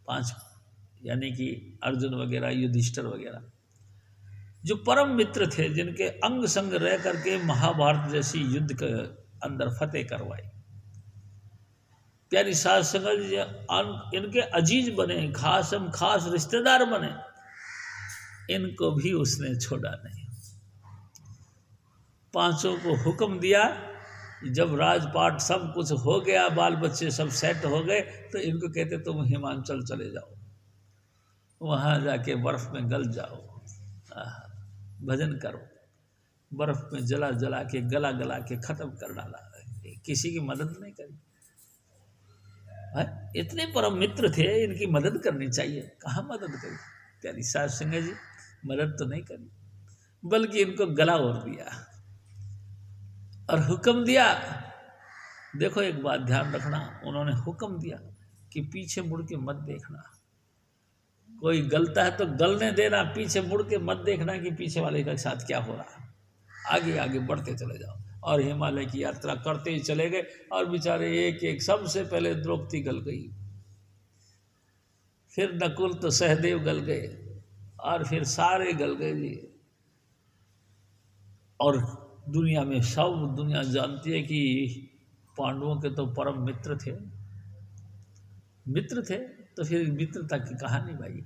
5 यानी कि अर्जुन वगैरह, युधिष्ठिर वगैरह, जो परम मित्र थे, जिनके अंग संग रह करके महाभारत जैसी युद्ध के अंदर फतेह करवाई। प्यारी साध संगत, इनके अजीज बने, खास रिश्तेदार बने, इनको भी उसने छोड़ा नहीं। 5 को हुक्म दिया, जब राजपाट सब कुछ हो गया, बाल बच्चे सब सेट हो गए, तो इनको कहते तुम हिमांचल चले जाओ, वहाँ जाके बर्फ में गल जाओ, भजन करो। बर्फ में जला जला के, गला गला के ख़त्म कर डाला, किसी की मदद नहीं करी। इतने परम मित्र थे, इनकी मदद करनी चाहिए, कहाँ मदद करी? प्यारी साध संगत जी, मदद तो नहीं करी, बल्कि इनको गला और दिया और हुक्म दिया। देखो एक बात ध्यान रखना, उन्होंने हुक्म दिया कि पीछे मुड़ के मत देखना, कोई गलता है तो गलने देना, पीछे मुड़ के मत देखना कि पीछे वाले के साथ क्या हो रहा है, आगे आगे बढ़ते चले जाओ। और हिमालय की यात्रा करते ही चले गए, और बेचारे एक एक, सबसे पहले द्रौपदी गल गई, फिर नकुल तो सहदेव गल गए, और फिर सारे गल गए जी। और दुनिया में सब दुनिया जानती है कि पांडवों के तो परम मित्र थे, मित्र थे तो फिर मित्रता की कहानी भाई।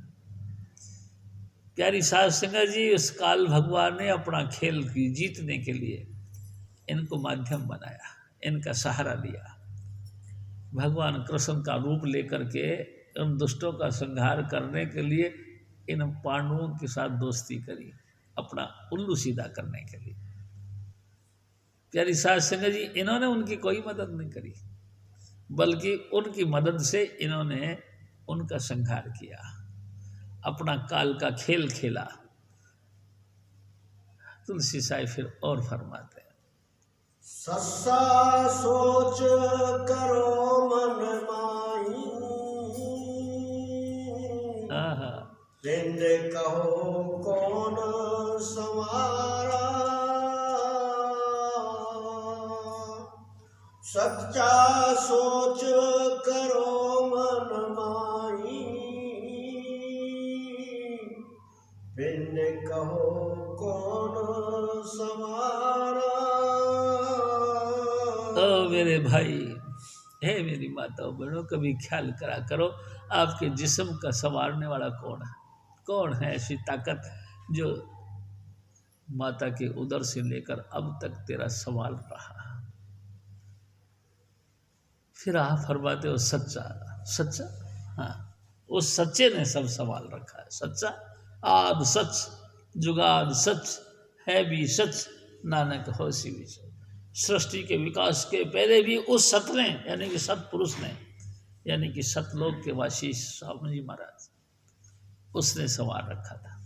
प्यारी साध संगत जी, उस काल भगवान ने अपना खेल की जीतने के लिए इनको माध्यम बनाया, इनका सहारा दिया। भगवान कृष्ण का रूप लेकर के उन दुष्टों का संहार करने के लिए इन पांडवों के साथ दोस्ती करी, अपना उल्लू सीधा करने के लिए। प्यारी साध संगत जी, इन्होंने उनकी कोई मदद नहीं करी, बल्कि उनकी मदद से इन्होंने उनका संहार किया, अपना काल का खेल खेला। तुलसी साई फिर और फरमाते हैं, सस्सा सोच करो मन माही, आहा, बिंद कहो कौन संवारा, सच्चा सोच करो मन माही, बिंद कहो कौन संवारा। ओ मेरे भाई, हे मेरी माताओं बहनों, कभी ख्याल करा करो आपके जिस्म का संवारने वाला कौन है? कौन है ऐसी ताकत जो माता के उदर से लेकर अब तक तेरा संभाल रहा? फिर आप फरमाते हो सच्चा। सच्चा, हाँ, उस सच्चे ने सब संभाल रखा है। सच्चा, आद सच, जुगाद सच, है भी सच, नानक होसी भी सच। सृष्टि के विकास के पहले भी उस सत ने, यानी कि सतपुरुष ने, यानी कि सतलोक के वासी स्वामी जी महाराज, उसने संवार रखा था।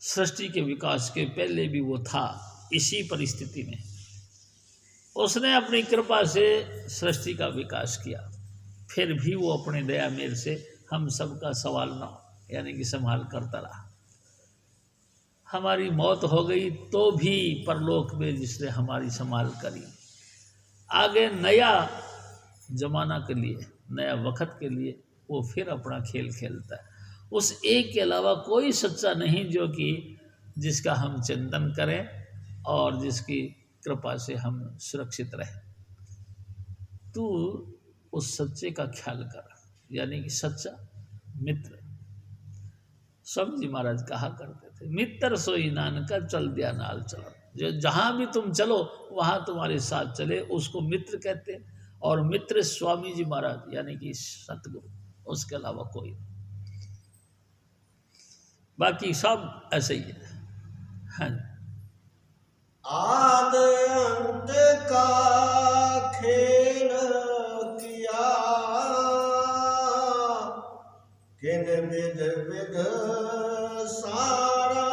सृष्टि के विकास के पहले भी वो था इसी परिस्थिति में। उसने अपनी कृपा से सृष्टि का विकास किया, फिर भी वो अपने दया मेल से हम सबका संभालना, यानी कि संभाल करता रहा। हमारी मौत हो गई तो भी परलोक में जिसने हमारी संभाल करी, आगे नया जमाना के लिए, नया वक्त के लिए वो फिर अपना खेल खेलता है। उस एक के अलावा कोई सच्चा नहीं जो कि जिसका हम चिंतन करें और जिसकी कृपा से हम सुरक्षित रहें। तू उस सच्चे का ख्याल कर, यानी कि सच्चा मित्र। स्वामी जी महाराज कहा करते थे, मित्र सोई नानका चल दिया नाल चलो। जो जहाँ भी तुम चलो वहाँ तुम्हारे साथ चले, उसको मित्र कहते हैं। और मित्र स्वामी जी महाराज, यानी कि सतगुरु, उसके अलावा कोई नहीं। बाकी सब ऐसे ही है। हाँ, आद अंत का खेल किया, किन विध विध सारा,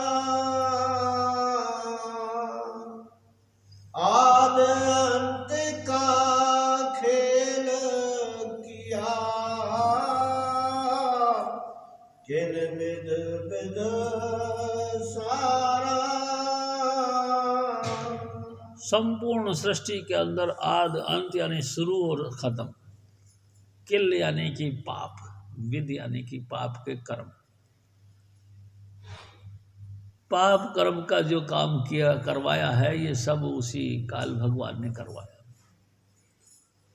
आद अंत का खेल किया, किन विध विध सारा। संपूर्ण सृष्टि के अंदर आद अंत यानी शुरू और खत्म, किल यानी कि पाप, विध यानी कि पाप के कर्म, पाप कर्म का जो काम किया करवाया है, ये सब उसी काल भगवान ने करवाया।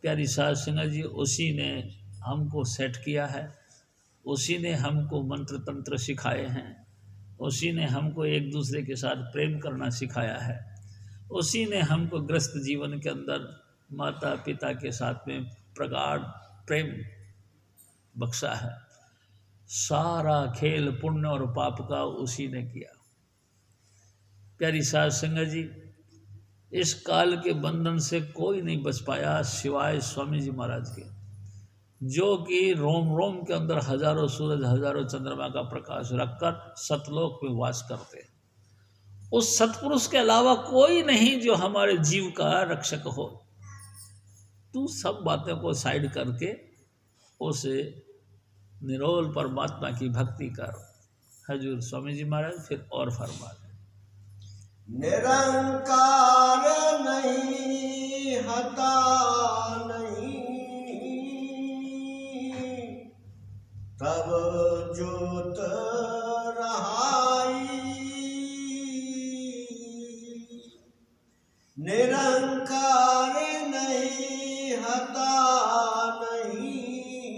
प्यारी साध संगत जी, उसी ने हमको सेट किया है, उसी ने हमको मंत्र तंत्र सिखाए हैं, उसी ने हमको एक दूसरे के साथ प्रेम करना सिखाया है, उसी ने हमको ग्रस्त जीवन के अंदर माता पिता के साथ में प्रगाढ़ प्रेम बख्शा है। सारा खेल पुण्य और पाप का उसी ने किया। प्यारी साध संगत जी, इस काल के बंधन से कोई नहीं बच पाया सिवाय स्वामी जी महाराज के, जो कि रोम रोम के अंदर हजारों सूरज हजारों चंद्रमा का प्रकाश रखकर सतलोक में वास करते। उस सतपुरुष के अलावा कोई नहीं जो हमारे जीव का रक्षक हो। तू सब बातों को साइड करके उसे निरोल परमात्मा की भक्ति कर। हजूर स्वामी जी महाराज फिर और फरमा, निरंकार नहीं हता नहीं, तब ज्योत रहाई, निरंकार नहीं हता नहीं,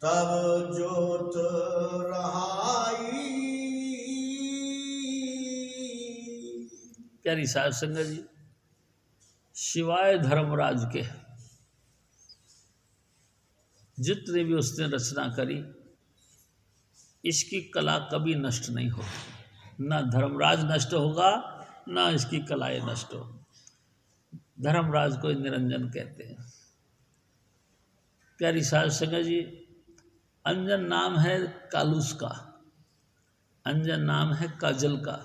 तब जोत रहाई। प्यारी साध संगत जी, सिवाय धर्मराज के जितने भी उसने रचना करी, इसकी कला कभी नष्ट नहीं होगी। ना धर्मराज नष्ट होगा, ना इसकी कलाएं नष्ट होगी। धर्मराज को निरंजन कहते हैं। प्यारी साध संगत जी, अंजन नाम है कालूस का, अंजन नाम है काजल का,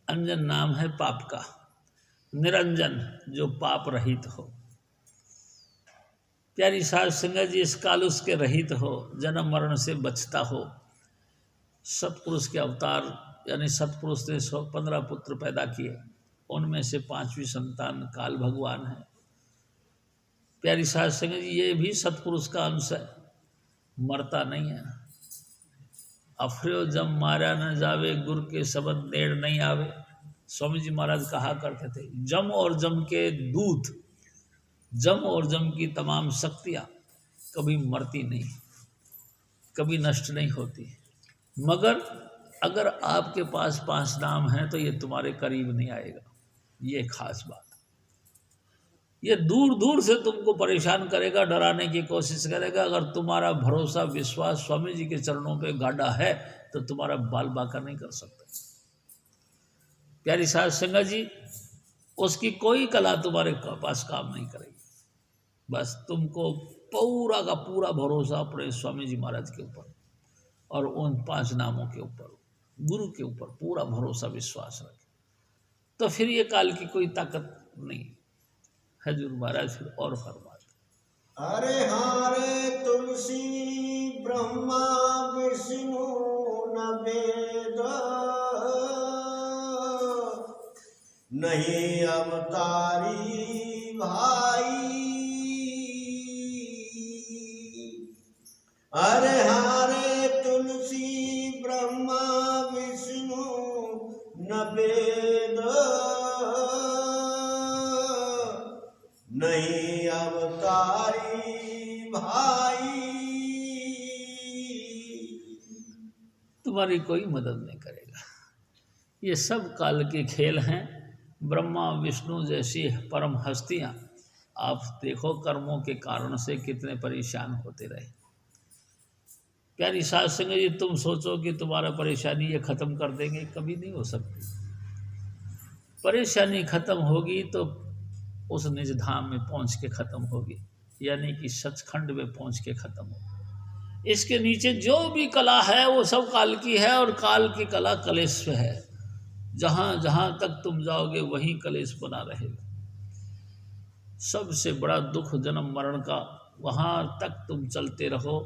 अंजन नाम है पाप का। निरंजन जो पाप रहित हो। प्यारी साध संगत जी, इस कालूस के रहित हो, जन्म मरण से बचता हो। सतपुरुष के अवतार यानी सतपुरुष ने 15 पुत्र पैदा किए, उनमें से 5वीं संतान काल भगवान है। प्यारी साध संगत जी, ये भी सतपुरुष का अंश है, मरता नहीं है। अफर्यो जम मारा न जावे, गुर के शब्द नेड़ नहीं आवे। स्वामी जी महाराज कहा करते थे, जम और जम के दूत, जम और जम की तमाम शक्तियाँ कभी मरती नहीं, कभी नष्ट नहीं होती। मगर अगर आपके पास 5 नाम हैं तो ये तुम्हारे करीब नहीं आएगा। ये खास बात, ये दूर दूर से तुमको परेशान करेगा, डराने की कोशिश करेगा। अगर तुम्हारा भरोसा विश्वास स्वामी जी के चरणों पे गाढ़ा है तो तुम्हारा बाल बांका नहीं कर सकता। प्यारी साध संगत जी, उसकी कोई कला तुम्हारे पास काम नहीं करेगी। बस तुमको पूरा का पूरा भरोसा अपने स्वामी जी महाराज के ऊपर और उन 5 नामों के ऊपर, गुरु के ऊपर पूरा भरोसा विश्वास रखे, तो फिर ये काल की कोई ताकत नहीं। हजूर महाराज फिर और फरमाते, अरे हारे तुलसी ब्रह्मा विष्णु न वेद, नहीं अवतारी भाई। अरे हारे तुलसी ब्रह्मा विष्णु न वेद, नहीं अवतारी भाई। तुम्हारी कोई मदद नहीं करेगा। ये सब काल के खेल हैं। ब्रह्मा विष्णु जैसी परम हस्तियाँ आप देखो कर्मों के कारण से कितने परेशान होते रहे। प्यारी साध संगत जी, तुम सोचो कि तुम्हारा परेशानी ये ख़त्म कर देंगे, कभी नहीं हो सकती। परेशानी ख़त्म होगी तो उस निज धाम में पहुँच के ख़त्म होगी, यानी कि सचखंड में पहुँच के ख़त्म होगी। इसके नीचे जो भी कला है वो सब काल की है, और काल की कला कलेश है। जहाँ जहाँ तक तुम जाओगे वहीं कलेश बना रहेगा। सबसे बड़ा दुख जन्म मरण का, वहाँ तक तुम चलते रहो,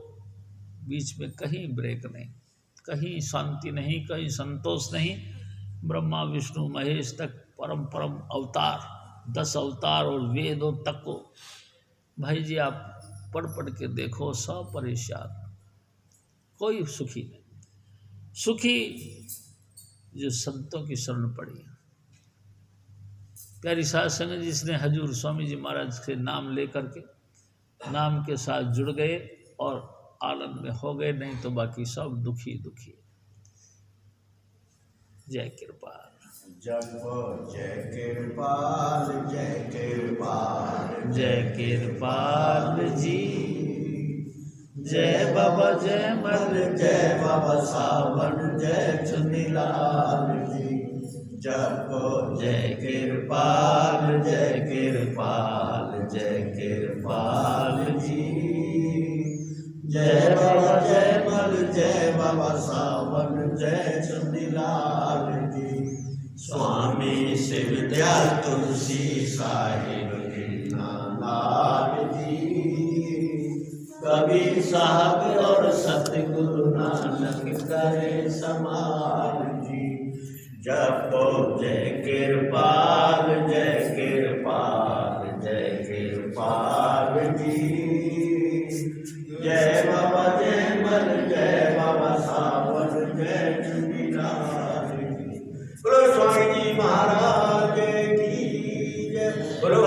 बीच में कहीं ब्रेक नहीं, कहीं शांति नहीं, कहीं संतोष नहीं। ब्रह्मा विष्णु महेश तक परम परम अवतार, 10 अवतार और वेदों तक को भाई जी आप पढ़ पढ़ के देखो, सब परेशान, कोई सुखी नहीं। सुखी जो संतों की शरण पड़ी। प्यारी साध संगत जिसने हजूर स्वामी जी महाराज के नाम लेकर के नाम के साथ जुड़ गए और आनंद में हो गए, नहीं तो बाकी सब दुखी दुखी। जय कृपाल। जप जय कृपाल, जय कृपाल, जय कृपाल जी। जय बाबा जय मल, जय बाबा सावन, जय चुनीलाल जी। जप जय कृपाल, जय कृपाल, जय कृपाल जी। जय बाबा जय मल, जय बाबा सावन, जय चुनीलाल जी। स्वामी शिव दयाल तुलसी साहिब दीनानाथ जी। कबीर साहब और सतगुरु नानक करे समाल जी। जपो जय कृपाल, जय